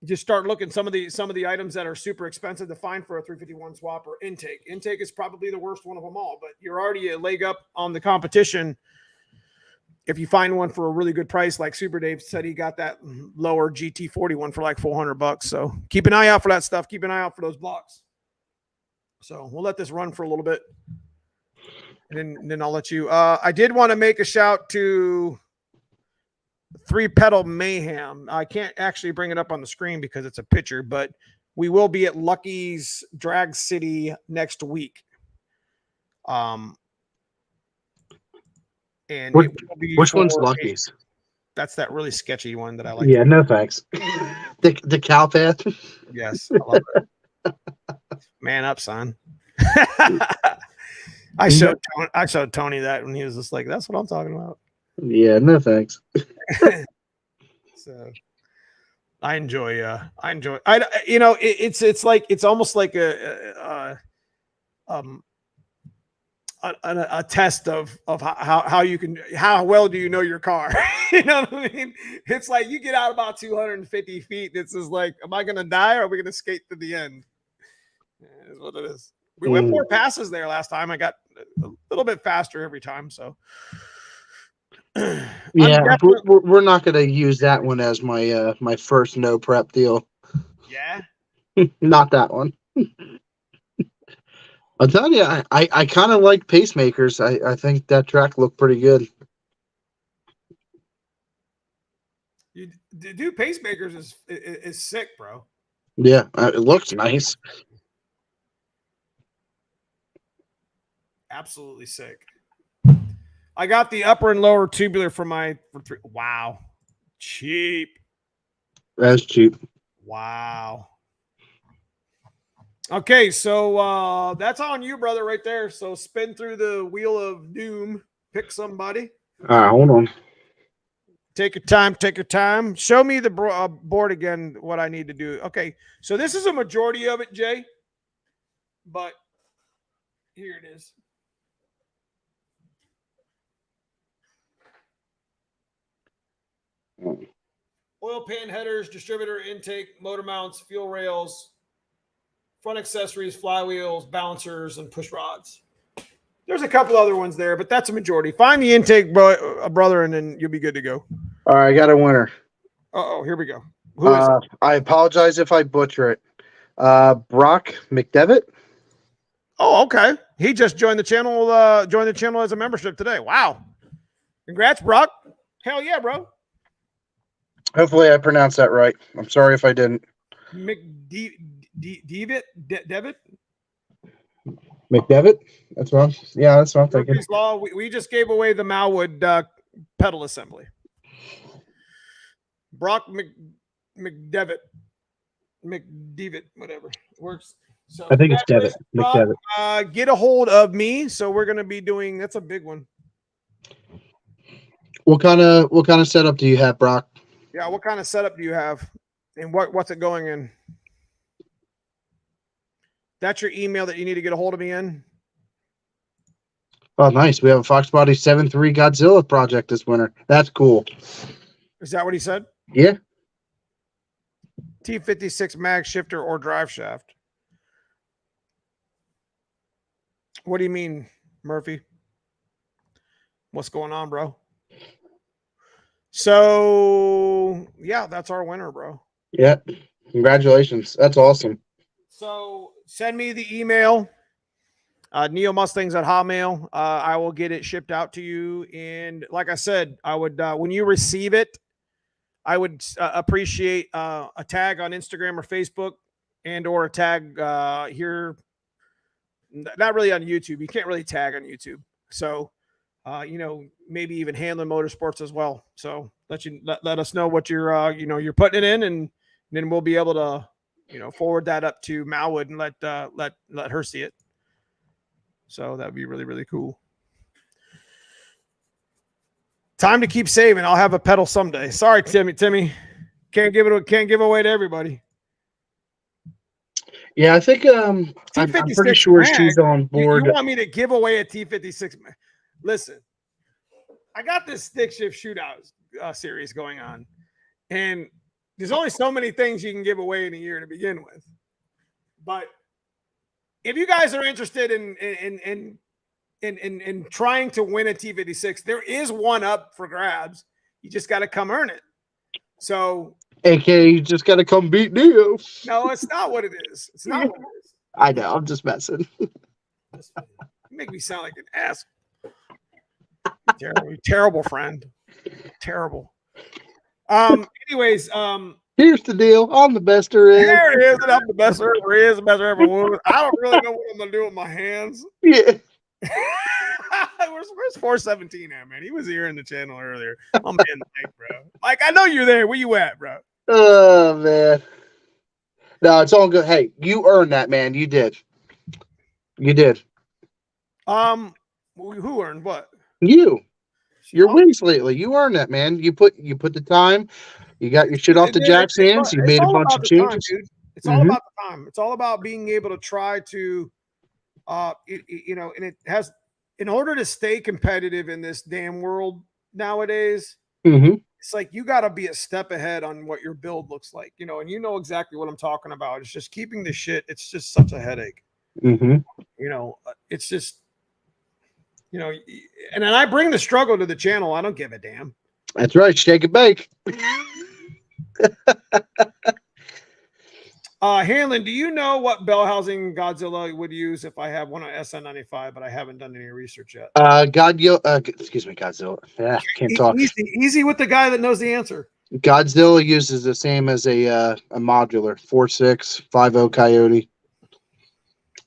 just start looking some of the items that are super expensive to find for a 351 swap or intake. Intake is probably the worst one of them all, but you're already a leg up on the competition if you find one for a really good price. Like Super Dave said, he got that lower GT40 one for like $400. So keep an eye out for that stuff. Keep an eye out for those blocks. So we'll let this run for a little bit, and then I'll let you. I did want to make a shout to 3-pedal mayhem. I can't actually bring it up on the screen because it's a picture, but we will be at Lucky's Drag City next week. And which one's Lucky's? That's that really sketchy one that I like. Yeah, no thanks. The cow path. Yes, I love it. Man up, son. I showed Tony that when he was just like, "That's what I'm talking about." Yeah, no thanks. So I enjoy it's almost like a test of how well do you know your car. You know what I mean? It's like you get out about 250 feet. It's just like, am I gonna die or are we gonna skate to the end? Is what it is. We went 4 passes there last time. I got a little bit faster every time. So yeah, we're not going to use that one as my my first no prep deal. Yeah, not that one. I'll tell you, I kind of like pacemakers. I think that track looked pretty good. You do pacemakers is sick, bro. Yeah, it looks nice. Absolutely sick. I got the upper and lower tubular for 3. Wow. Cheap. That's cheap. Wow. Okay, so that's on you, brother, right there. So spin through the wheel of doom. Pick somebody. All right, hold on. Take your time. Take your time. Show me the board again, what I need to do. Okay, so this is a majority of it, Jay. But here it is. Oil pan headers, distributor intake, motor mounts, fuel rails, front accessories, flywheels, balancers, and push rods. There's a couple other ones there, but that's a majority. Find the intake, brother, and then you'll be good to go. All right, I got a winner. Uh-oh, here we go. Who is it? I apologize if I butcher it. Brock McDevitt. Oh, okay. He just joined the channel. Joined the channel as a membership today. Wow! Congrats, Brock. Hell yeah, bro. Hopefully, I pronounced that right. I'm sorry if I didn't. McDevitt. McDevitt. That's wrong. Yeah, that's what I'm thinking. Law. We just gave away the MALWOOD pedal assembly. Brock McDevitt, whatever works. So I think it's Devitt. McDevitt. Get a hold of me. So we're going to be doing. That's a big one. What kind of setup do you have, Brock? Yeah, what kind of setup do you have, and what's it going in? That's your email that you need to get a hold of me in. Oh, nice. We have a Fox Body 7.3 Godzilla project this winter. That's cool. Is that what he said? Yeah. T56 mag shifter or drive shaft. What do you mean, Murphy? What's going on, bro? So, yeah, that's our winner, bro. Yeah. Congratulations. That's awesome. So send me the email, neomustangs@hotmail. I will get it shipped out to you. And like I said, I would, when you receive it, I would appreciate a tag on Instagram or Facebook and or a tag here. Not really on YouTube. You can't really tag on YouTube. So maybe even handling motorsports as well. So let us know what you're putting it in, and then we'll be able to, forward that up to Malwood and let her see it. So that'd be really, really cool. Time to keep saving. I'll have a pedal someday. Sorry, Timmy. Can't give away to everybody. Yeah, I think I'm pretty sure she's on board. You want me to give away a T56? Listen, I got this stick shift shootout series going on, and there's only so many things you can give away in a year to begin with. But if you guys are interested in trying to win a T56, there is one up for grabs. You just got to come earn it. So, AKA, you just got to come beat Neo. No, it's not what it is. It's not what it is. I know. I'm just messing. You make me sound like an ass. Terrible friend. Terrible. Anyways, here's the deal. I'm the best there is. There it is. I'm the best there ever is. The best there ever was. I don't really know what I'm gonna do with my hands. Yeah. Where's 417 at, man? He was here in the channel earlier. Oh man, Mike, bro. Mike, I know you're there. Where you at, bro? Oh man. No, it's all good. Hey, you earned that, man. You did. You did. Who earned what? You. Your wins lately. You earned that, man. You put the time. You got your shit off the jack stands. You made a bunch of changes. Time, it's all about the time. It's all about being able to try to, and it has, in order to stay competitive in this damn world nowadays, it's like you got to be a step ahead on what your build looks like, and you know exactly what I'm talking about. It's just keeping the shit. It's just such a headache. It's just, and then I bring the struggle to the channel. I don't give a damn. That's right. Shake and bake. Hanlon, do you know what bell housing Godzilla would use if I have one on SN95, but I haven't done any research yet? Godzilla. Yeah, can't talk. Easy with the guy that knows the answer. Godzilla uses the same as a modular 4.6 5.0 Coyote.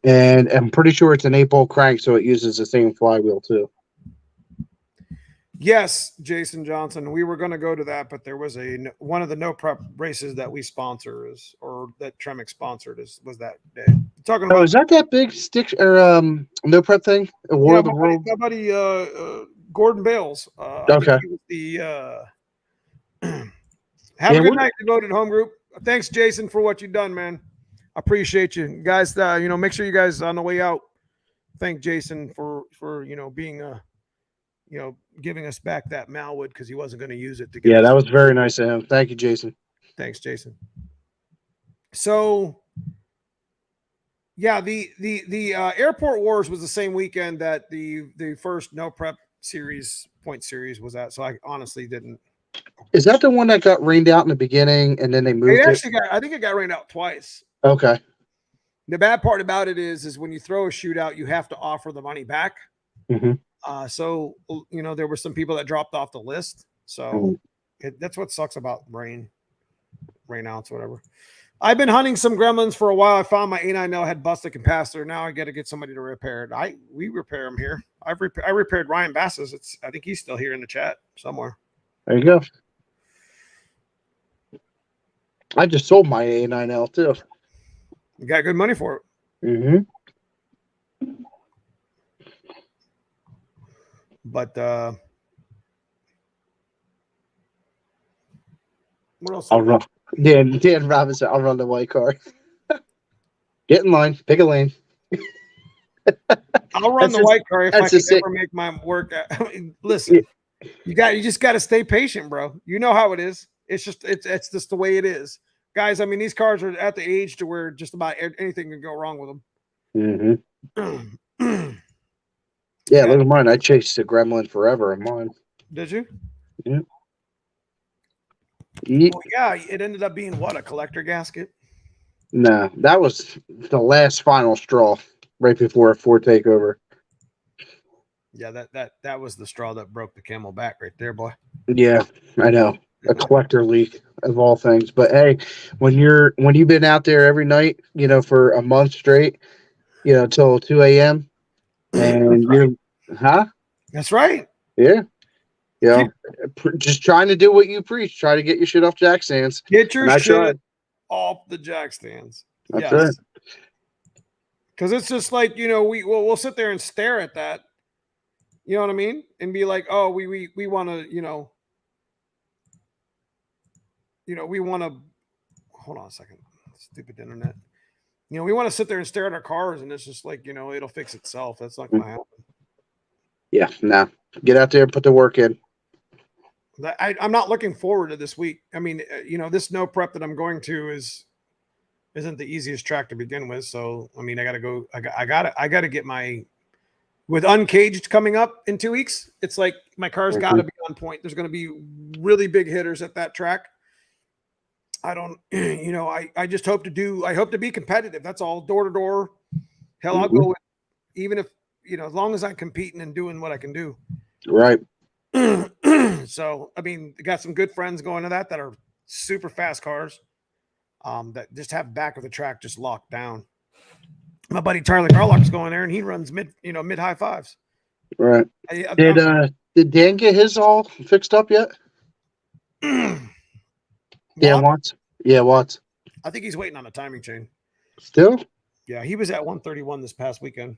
And I'm pretty sure it's an 8-bolt crank, so it uses the same flywheel too. Yes, Jason Johnson. We were going to go to that, but there was one of the no prep races that we sponsor or that Tremec sponsored was that day. Talking about is that big stick or no prep thing? My buddy Gordon Bales. Okay. Have a good night, devoted home group. Thanks, Jason, for what you've done, man. I appreciate you guys. Make sure you guys on the way out thank Jason for being giving us back that Malwood because he wasn't going to use it. That was very nice of him. Thank you, Jason. Thanks, Jason. So, yeah, the Airport Wars was the same weekend that the first no prep point series was at. So I honestly didn't. Is that the one that got rained out in the beginning and then they moved it? I think it got rained out twice. Okay. The bad part about it is when you throw a shootout, you have to offer the money back. So, there were some people that dropped off the list. So that's what sucks about rainouts, whatever. I've been hunting some gremlins for a while. I found my A9L had busted capacitor. Now I got to get somebody to repair it. We repair them here. I repaired Ryan Bass's. I think he's still here in the chat somewhere. There you go. I just sold my A9L too. You got good money for it. But what else? I'll run. Dan Robinson. I'll run the white car. Get in line. Pick a lane. I'll run the white car if I can ever make my work. Listen, you just got to stay patient, bro. You know how it is. It's just the way it is, guys. I mean, these cars are at the age to where just about anything can go wrong with them. Yeah, look at mine. I chased the gremlin forever in mine. Did you? Yeah. Well, yeah, it ended up being what, a collector gasket? No, that was the last final straw right before a Ford takeover. Yeah, that was the straw that broke the camel back right there, boy. Yeah, I know. A collector leak of all things. But hey, when you've been out there every night, for a month straight, till 2 a.m. and That's right. Yeah. Yeah. Keep- Just trying to do what you preach. Try to get your shit off jack stands. Get your And I shit tried. off the jack stands. That's Yes. it. Because it's just like, we'll sit there and stare at that. You know what I mean? And be like, oh, we want to, we want to, hold on a second. Stupid internet. We want to sit there and stare at our cars, and it's just like, it'll fix itself. That's not going to happen. Yeah. Nah. Get out there and put the work in. I'm not looking forward to this week. I mean, this no prep that I'm going to isn't the easiest track to begin with. So, I mean, I got to go. I got to get my, with Uncaged coming up in 2 weeks. It's like my car's got to be on point. There's going to be really big hitters at that track. I don't, I just hope to be competitive. That's all. Door to door. Hell, I'll go with, even if, as long as I'm competing and doing what I can do. Right. So, I mean, got some good friends going to that are super fast cars, that just have back of the track just locked down. My buddy Charlie Garlock's going there, and he runs mid high fives. Right. Did Dan get his all fixed up yet? Dan Watts? Yeah, Watts. I think he's waiting on a timing chain. Still? Yeah, he was at 131 this past weekend.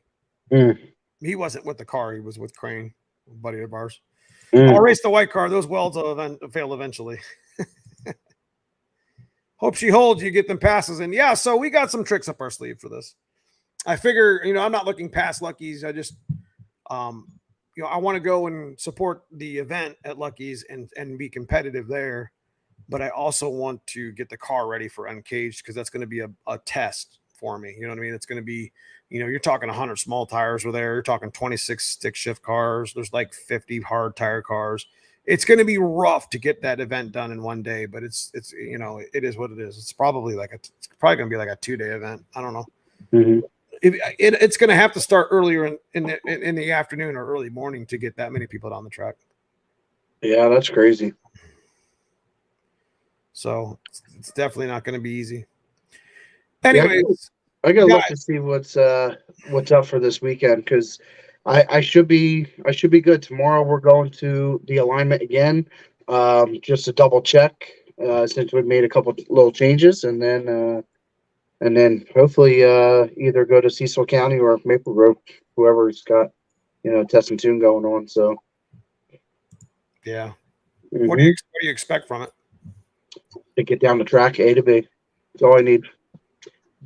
He wasn't with the car. He was with Crane, a buddy of ours. I'll race the white car. Those welds will fail eventually. Hope she holds. You get them passes. And yeah, so we got some tricks up our sleeve for this. I figure, I'm not looking past Lucky's. I just, I want to go and support the event at Lucky's and be competitive there. But I also want to get the car ready for Uncaged, because that's going to be a test for me. You know what I mean? It's going to be, you're talking 100 small tires were there. You're talking 26 stick shift cars. There's like 50 hard tire cars. It's going to be rough to get that event done in one day, but it's it is what it is. It's probably going to be like a 2-day event. I don't know. Mm-hmm. It's going to have to start earlier in the afternoon or early morning to get that many people on the track. Yeah, that's crazy. So it's definitely not going to be easy. Anyways, I gotta look to see what's up for this weekend, because I should be good. Tomorrow we're going to the alignment again, just to double check, since we've made a couple little changes, and then hopefully either go to Cecil County or Maple Grove, whoever's got test and tune going on. So yeah, what do you expect from it? To get down the track A to B. That's all I need.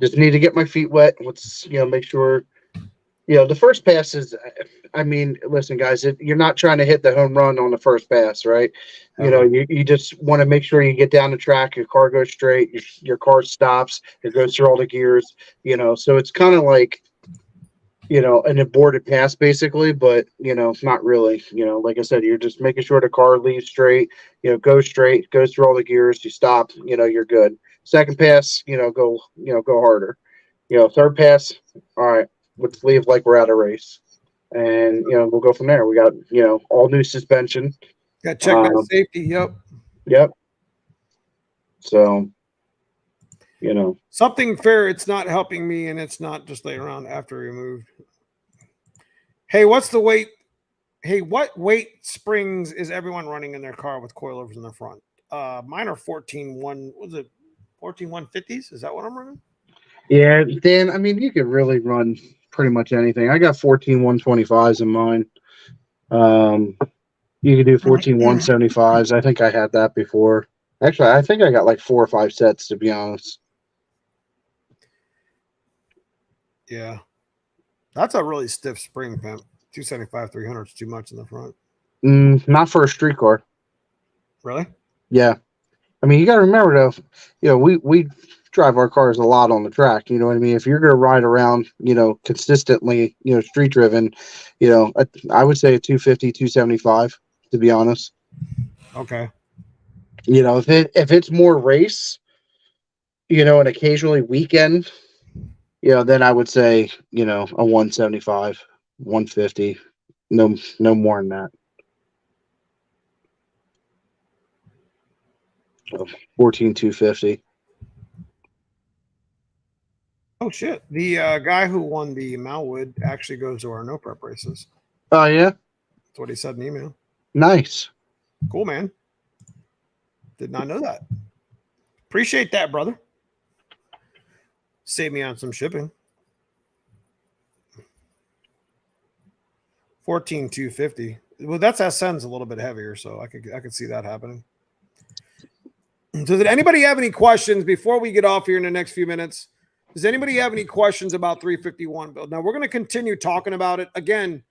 Just need to get my feet wet. Let's make sure. The first pass is. I mean, listen, guys. You're not trying to hit the home run on the first pass, right? You just want to make sure you get down the track. Your car goes straight. Your car stops. It goes through all the gears. So it's kind of like, an aborted pass basically, but not really. Like I said, you're just making sure the car leaves straight. Goes straight, goes through all the gears. You stop. You're good. Second pass, go harder. Third pass, all right, let's leave like we're at a race, and we'll go from there. We got all new suspension. Got to check that safety. Yep. So, something fair. It's not helping me, and it's not just laying around after removed. Hey, what's the weight? Hey, what weight springs is everyone running in their car with coilovers in the front? Mine are 14.1. Was it 14.150s? Is that what I'm running? Yeah, Dan. I mean, you could really run pretty much anything. I got 14.125s in mine. You could do 14.175s. I think I had that before. Actually, I think I got like 4 or 5 sets, to be honest. Yeah. That's a really stiff spring, pimp. 275, 300 is too much in the front. Not for a street car. Really? Yeah. I mean, you got to remember, though, we drive our cars a lot on the track. You know what I mean? If you're going to ride around, consistently, street driven, I would say a 250, 275, to be honest. Okay. If it's more race, and occasionally weekend, then I would say, a 175, 150, no more than that. 14,250. Oh shit! The guy who won the MALWOOD actually goes to our no prep races. Oh yeah, that's what he said in the email. Nice. Cool, man. Did not know that. Appreciate that, brother. Save me on some shipping. 14,250. Well, that's SN's a little bit heavier, so I could see that happening. So did anybody have any questions before we get off here in the next few minutes? Does anybody have any questions about 351 build? Now we're going to continue talking about it again.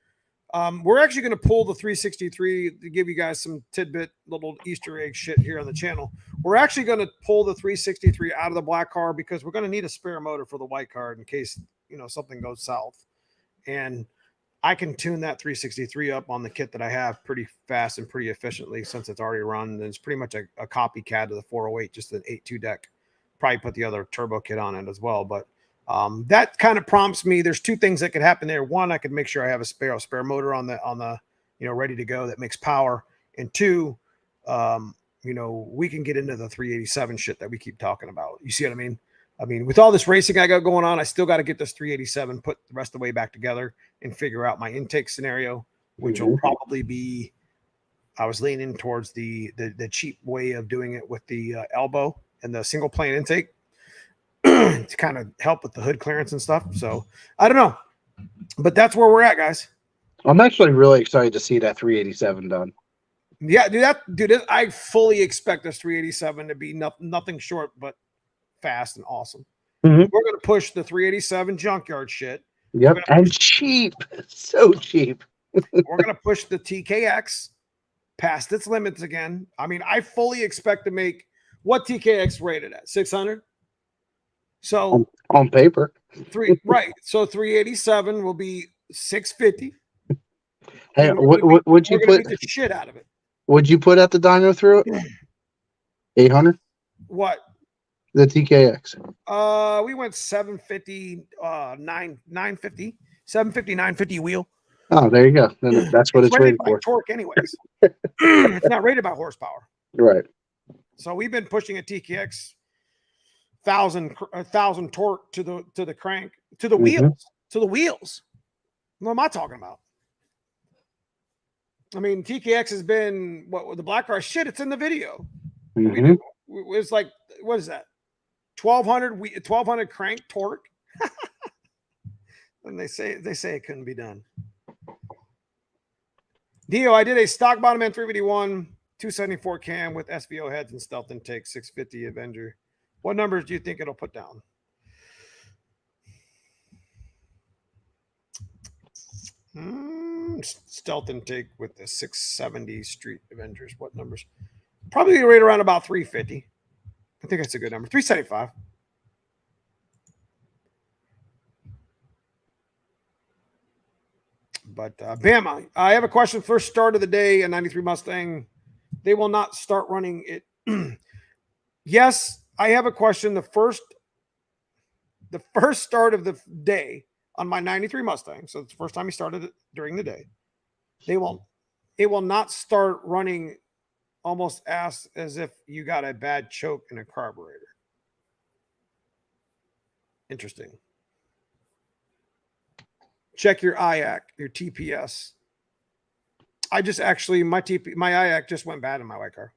We're actually going to pull the 363 to give you guys some tidbit little Easter egg shit here on the channel. We're actually going to pull the 363 out of the black car because we're going to need a spare motor for the white car in case, you know, something goes south. And I can tune that 363 up on the kit that I have pretty fast and pretty efficiently since it's already run. And it's pretty much a copycat of the 408, just an 8.2 deck. Probably put the other turbo kit on it as well. But that kind of prompts me. There's two things that could happen there. One, I could make sure I have a spare motor on the you know, ready to go that makes power. And two, you know, we can get into the 387 shit that we keep talking about. You see what I mean? I mean, with all this racing I got going on, I still got to get this 387 put the rest of the way back together and figure out my intake scenario, which will probably be, I was leaning towards the cheap way of doing it with the elbow and the single plane intake to kind of help with the hood clearance and stuff. So I don't know, but that's where we're at, guys. I'm actually really excited to see that 387 done. Yeah, dude, I fully expect this 387 to be nothing short but fast and awesome. Mm-hmm. We're going to push the 387 junkyard shit. Yep, and cheap. So cheap. We're going to push the TKX past its limits again. I mean, I fully expect to make what TKX rated at 600. So on paper, right. So 387 will be 650. Hey, would you put the shit out of it? Would you put at the dyno through it? 800. What? The TKX. We went 750, 950, 750, 950 wheel. Oh, there you go. Then that's what it's rated for. Torque, anyways. It's not rated by horsepower. Right. So we've been pushing a TKX 1,000 torque to the crank, to the wheels, to the wheels. What am I talking about? I mean, TKX has been what the black car shit. It's in the video. It's like, what is that? 1,200 crank torque. And they say it couldn't be done. Dio, I did a stock bottom end 351, 274 cam with SVO heads and stealth intake, 650 Avenger. What numbers do you think it'll put down? Stealth intake with the 670 Street Avengers. What numbers? Probably right around about 350. I think that's a good number. 375. But Bama, I have a question. First start of the day, a 93 Mustang. They will not start running it. Yes, I have a question. The first start of the day on my 93 Mustang. So it's the first time he started it during the day. It will not start running almost as if you got a bad choke in a carburetor. Interesting. Check your IAC, your TPS. I just actually, my IAC just went bad in my white car.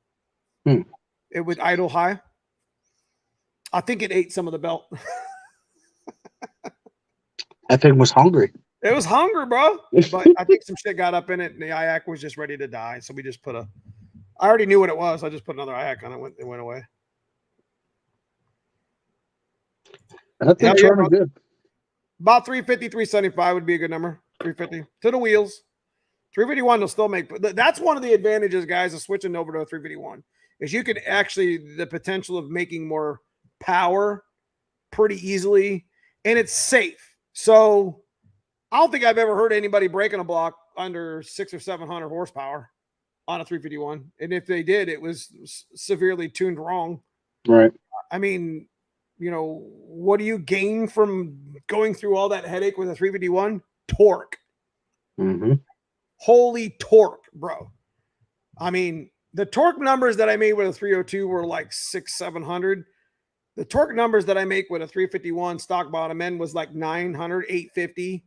It would idle high. I think it ate some of the belt. That thing was hungry. It was hungry, bro. But I think some shit got up in it, and the IAC was just ready to die. So we just put I already knew what it was. I just put another IAC on it. It went away. That thing's running good. About 350, 375 would be a good number. 350 to the wheels. 351 will still make. But that's one of the advantages, guys, of switching over to a 351 is you could actually the potential of making more power pretty easily, and it's safe. So I don't think I've ever heard anybody breaking a block under 600 or 700 horsepower on a 351. And if they did, it was severely tuned wrong. Right. I mean, you know, what do you gain from going through all that headache with a 351? Torque. Holy torque, bro. I mean, the torque numbers that I made with a 302 were like 600-700. The torque numbers that I make with a 351 stock bottom end was like 900, 850.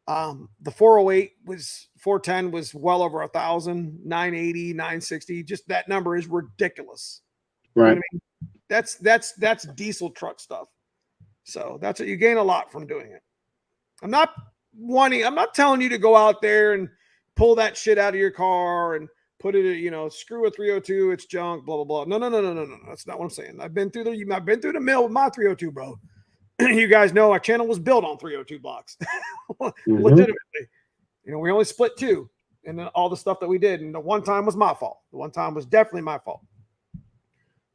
The 408 was 410 was well over 1,000, 980, 960. Just that number is ridiculous. Right. You know what I mean? That's diesel truck stuff. So that's what you gain a lot from doing it. I'm not telling you to go out there and pull that shit out of your car and put it, screw a 302, it's junk, blah, blah, blah. No. That's not what I'm saying. I've been through the mill with my 302, bro. You guys know our channel was built on 302 blocks. Legitimately. We only split 2 and then all the stuff that we did. And the one time was my fault. The one time was definitely my fault.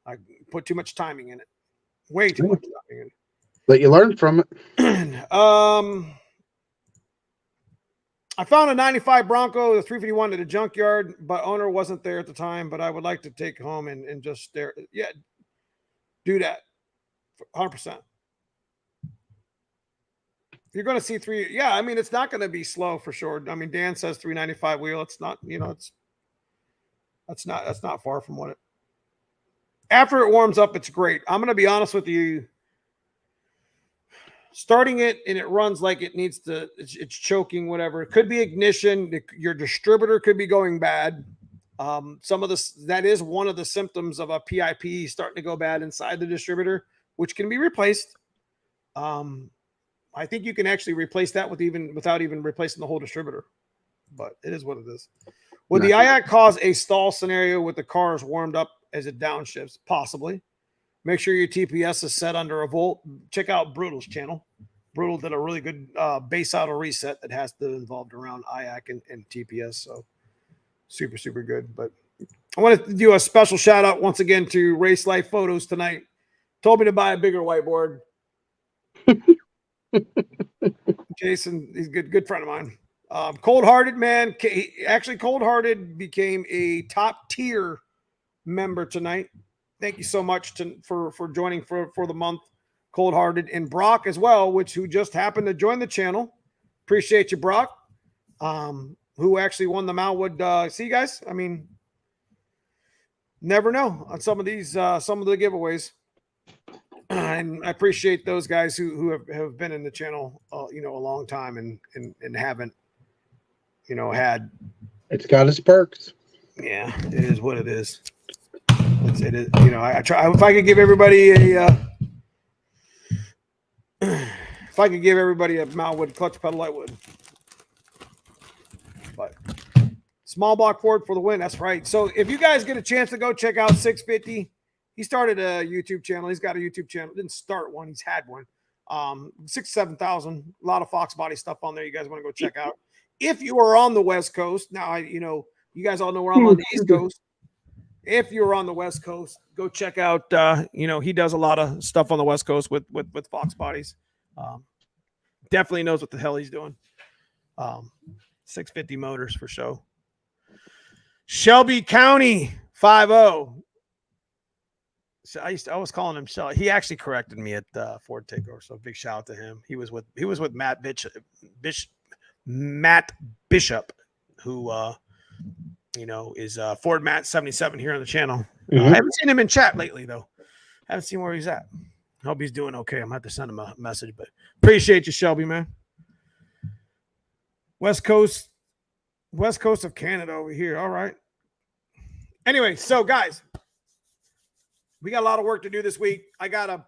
I put too much timing in it. Way too much timing in it. But you learned from it. I found a 95 Bronco, the 351 at a junkyard, but owner wasn't there at the time, but I would like to take home and just stare. Yeah, do that. 100%. You're going to see 3. Yeah, I mean, it's not going to be slow for sure. I mean, Dan says 395 wheel. It's not, that's not far from what it. After it warms up, it's great. I'm going to be honest with you. Starting it and it runs like it needs to, it's choking, whatever. It could be ignition. Your distributor could be going bad. That is one of the symptoms of a PIP starting to go bad inside the distributor, which can be replaced. I think you can actually replace that without even replacing the whole distributor, but it is what it is. Would the IAC cause a stall scenario with the cars warmed up as it downshifts? Possibly. Make sure your TPS is set under a volt. Check out Brutal's channel. Brutal did a really good base auto reset that has to involved around IAC and TPS. So super, super good. But I want to do a special shout out once again to Race Life Photos tonight. Told me to buy a bigger whiteboard. Jason, he's a good friend of mine. Cold Hearted, man. Cold Hearted became a top tier member tonight. Thank you so much for joining for the month, Cold Hearted, and Brock as well, who just happened to join the channel. Appreciate you, Brock. Who actually won the MALWOOD. See, guys, I mean, never know on some of the giveaways. And I appreciate those guys who have been in the channel, a long time and haven't, had. It's got its perks. Yeah, it is what it is. It is, I try. If I could give everybody a MALWOOD clutch pedal, I would. But small block Ford for the win. That's right. So if you guys get a chance to go check out 650, he started a YouTube channel. He's got a YouTube channel. Didn't start one. He's had one. 6,000-7,000. A lot of Fox body stuff on there. You guys want to go check out. If you are on the West Coast, now you guys all know where I'm on the East Coast. If you're on the West Coast, go check out, he does a lot of stuff on the West Coast with Fox bodies. Definitely knows what the hell he's doing. 650 motors for show. Shelby County 5-0. So I was calling him Shelby. He actually corrected me at Ford Takeover. So big shout out to him. He was with Matt Bishop, who is Ford Matt 77 here on the channel. I haven't seen him in chat lately, though. Haven't seen where he's at. Hope he's doing okay. I'm going to have to send him a message, but appreciate you, Shelby, man. West Coast of Canada over here. All right. Anyway, so guys, we got a lot of work to do this week. I got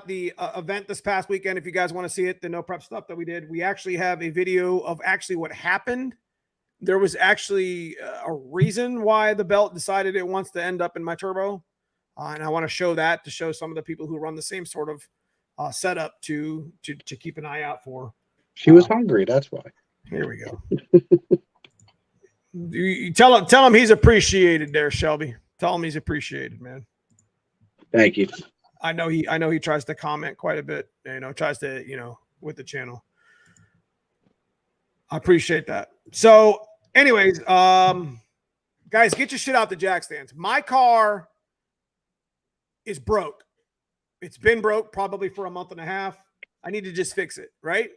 the event this past weekend. If you guys want to see it, the no prep stuff that we did, we actually have a video of actually what happened. There was actually a reason why the belt decided it wants to end up in my turbo. And I want to show that to show some of the people who run the same sort of setup to keep an eye out for. She was hungry. That's why. Here we go. You tell him he's appreciated there, Shelby. Tell him he's appreciated, man. Thank you. I know he tries to comment quite a bit, tries to, with the channel. I appreciate that. So anyways, guys, get your shit out the jack stands. My car is broke. It's been broke probably for a month and a half. I need to just fix it, right?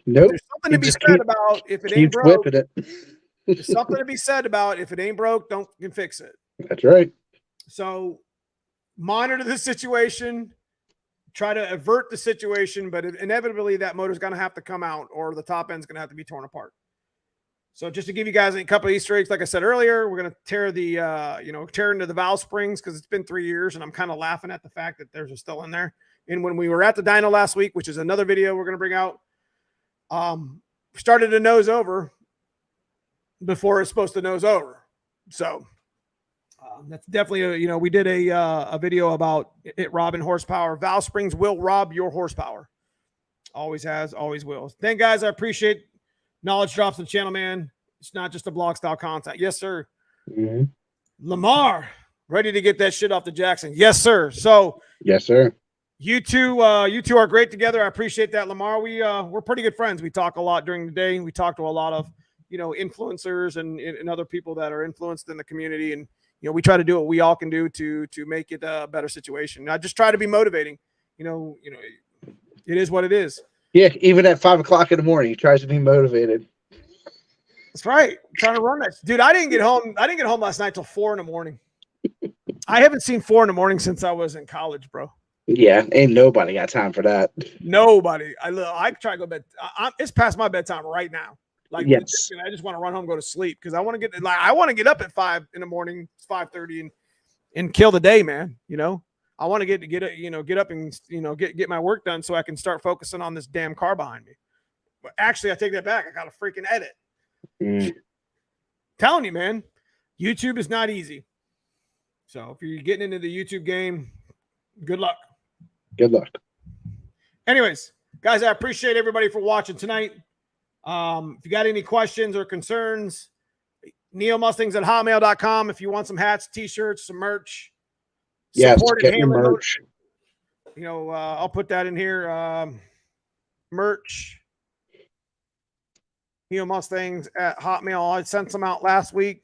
Nope. There's something to be said about if it ain't broke. There's something to be said about if it ain't broke, don't you can fix it. That's right. So monitor the situation. try to avert the situation, but inevitably that motor's going to have to come out or the top end's going to have to be torn apart. So just to give you guys a couple of Easter eggs, like I said earlier, we're going to tear the, tear into the valve springs because it's been 3 years and I'm kind of laughing at the fact that theirs are still in there. And when we were at the dyno last week, which is another video we're going to bring out, started to nose over before it's supposed to nose over. So that's definitely, we did a video about it robbing horsepower. Valve springs will rob your horsepower. Always has, always will. Thank guys. I appreciate knowledge drops on the channel, man. It's not just a blog style content. Yes, sir. Mm-hmm. Lamar, ready to get that shit off the Jackson. Yes, sir. So yes, sir. You two are great together. I appreciate that, Lamar. We're pretty good friends. We talk a lot during the day. We talk to a lot of, influencers and other people that are influenced in the community. And, we try to do what we all can do to make it a better situation. I just try to be motivating, it is what it is. Yeah. Even at 5 o'clock in the morning, he tries to be motivated. That's right. I'm trying to run that. Dude, I didn't get home last night till 4 in the morning. I haven't seen 4 in the morning since I was in college, bro. Yeah, ain't nobody got time for that. Nobody. I try to go to bed. It's past my bedtime right now. Like, yes. I just want to run home, go to sleep because I want to get up at 5 in the morning, 5:30, and kill the day, man. I want to get up and get my work done so I can start focusing on this damn car behind me. But actually, I take that back. I got to freaking edit. Telling you, man, YouTube is not easy. So if you're getting into the YouTube game, good luck. Good luck. Anyways, guys, I appreciate everybody for watching tonight. If you got any questions or concerns, neomustangs@hotmail.com. If you want some hats, t-shirts, some merch. Yes, get your merch. I'll put that in here. Merch. neomustangs@hotmail. I sent some out last week.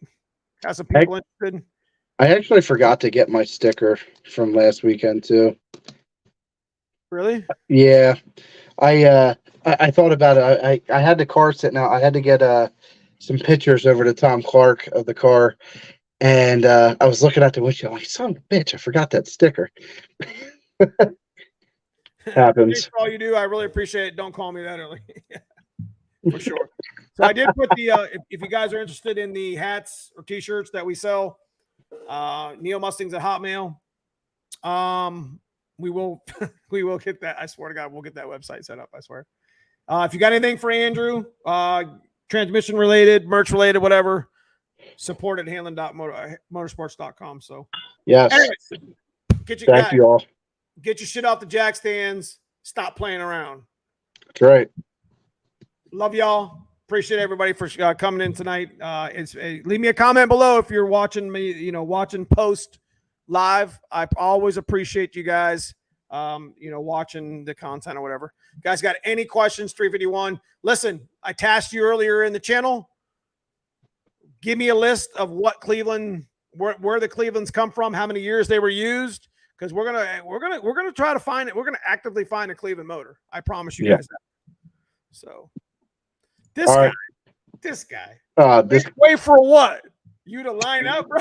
Got some people interested. I actually forgot to get my sticker from last weekend too. Really? Yeah. I thought about it. I had the car sitting out. I had to get some pictures over to Tom Clark of the car. And I was looking at the windshield. I'm like, son of a bitch, I forgot that sticker. Happens. Thanks for all you do. I really appreciate it. Don't call me that early. For sure. So I did put the if you guys are interested in the hats or t-shirts that we sell, neomustangs@hotmail. We will get that. I swear to God, we'll get that website set up. I swear. If you got anything for Andrew, transmission related, merch related, whatever, support at hanlon.motorsports.com. So yes. Anyways, thank you all. Get your shit off the jack stands. Stop playing around. That's right. Love y'all. Appreciate everybody for coming in tonight. Leave me a comment below if you're watching me, watching post live. I always appreciate you guys, watching the content or whatever. You guys got any questions? 351. Listen, I tasked you earlier in the channel. Give me a list of what Cleveland, where the Clevelands come from, how many years they were used, because we're gonna try to find it. We're gonna actively find a Cleveland motor. I promise you guys that. So this guy. Wait for what? You to line up, bro?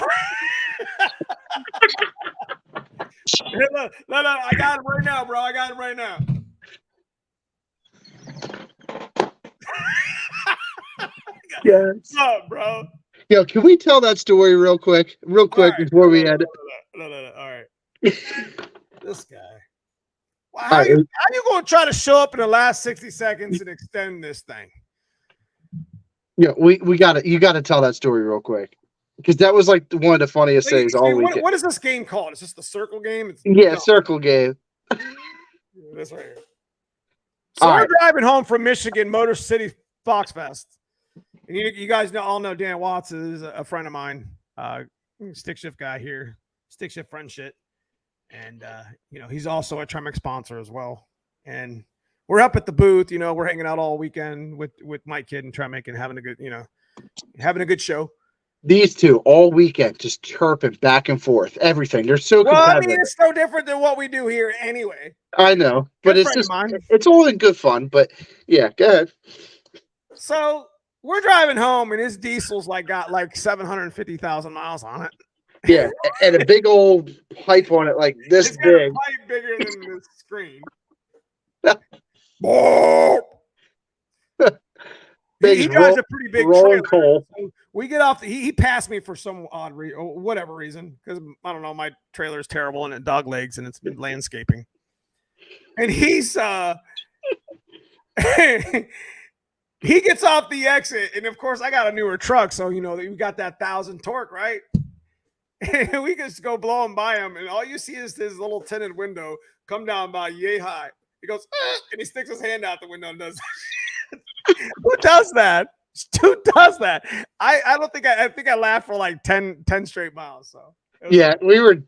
No, I got him right now, bro. I got him right now. Yes. What's up, bro? Yo, can we tell that story real quick before we end it? No. All right. This guy. Well, how you going to try to show up in the last 60 seconds and extend this thing? Yeah, you got to tell that story real quick. Because that was like one of the funniest things all weekend. What is this game called? Is this the circle game? Circle game. This right here. So we're driving home from Michigan, Motor City Fox Fest. And you guys all know Dan Watts is a friend of mine. Stick shift guy here. Stick shift friend shit. And he's also a Tremec sponsor as well. And we're up at the booth, we're hanging out all weekend with Mike Kidd and Tremec and having a good show. These two all weekend just chirping back and forth, everything. They're so competitive. I mean, it's so different than what we do here anyway. I know, but it's all in good fun. But yeah, go ahead. So we're driving home, and his diesel's got 750,000 miles on it. Yeah, and a big old pipe on it like this It's got a big. pipe bigger than the screen. He drives a pretty big rolling trailer. coal. So we get off. He passed me for some odd reason, or whatever reason, because I don't know. My trailer is terrible and it dog legs and it's been landscaping. And he's he gets off the exit, and of course I got a newer truck, so you know we got that 1,000 torque, right? And we just go blowing by him, and all you see is his little tinted window come down about yay high. He goes, and he sticks his hand out the window and does. Who does that? Who does that? I don't think I think I laughed for like 10 straight miles. So yeah, we were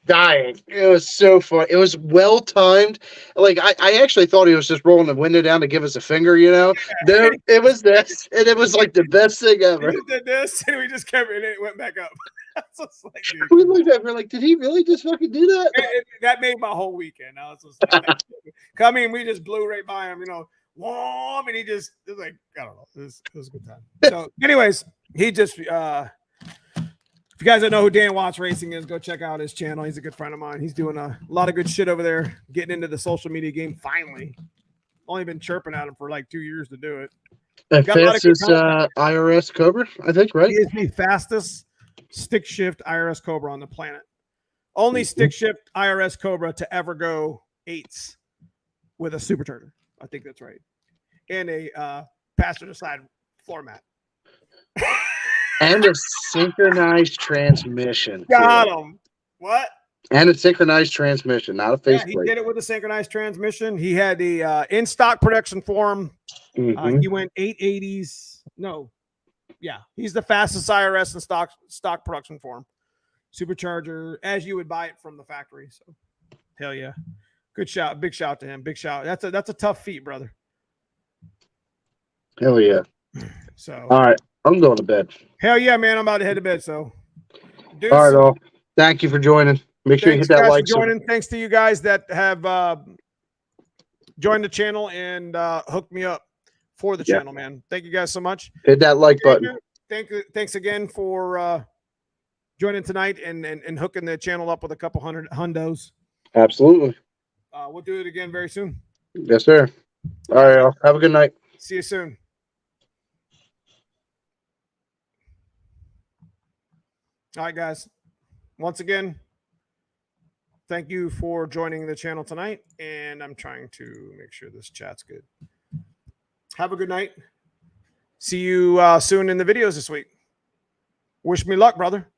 dying. It was so fun. It was well timed. Like I actually thought he was just rolling the window down to give us a finger, you know. No, it was this, and it was like the best thing ever. He did this, and we just kept it, and it went back up. Just like, dude, we looked at him, we're like, did he really just fucking do that? that made my whole weekend. I was just I mean, we just blew right by him, you know. Whoa, and he just it was like, I don't know. It was a good time. So, anyways, he just if you guys don't know who Dan Watts Racing is, go check out his channel. He's a good friend of mine. He's doing a lot of good shit over there, getting into the social media game finally. Only been chirping at him for like 2 years to do it. The fastest IRS Cobra, I think, right? He is the fastest stick shift IRS Cobra on the planet. Only stick shift IRS Cobra to ever go 8s with a supercharger. I think that's right. And a passenger side floor mat. And a synchronized transmission. Got him. What? And a synchronized transmission, not a faceplate. Yeah, he did it with a synchronized transmission. He had the in-stock production for him. He went 880s. No. Yeah, he's the fastest IRS in stock production for him. Supercharger, as you would buy it from the factory. So, hell yeah. Good shout. Big shout to him. Big shout. That's a tough feat, brother. Hell yeah. So, all right. I'm going to bed. Hell yeah, man. I'm about to head to bed. So, all right, all. Thank you for joining. Make sure you hit that like. Joining. Thanks to you guys that have joined the channel and hooked me up for the channel, man. Thank you guys so much. Hit that like button. Thanks again for joining tonight and hooking the channel up with a couple hundred hundos. Absolutely. We'll do it again very soon. Yes, sir. All right, y'all. Have a good night. See you soon. All right, guys. Once again, thank you for joining the channel tonight. And I'm trying to make sure this chat's good. Have a good night. See you soon in the videos this week. Wish me luck, brother.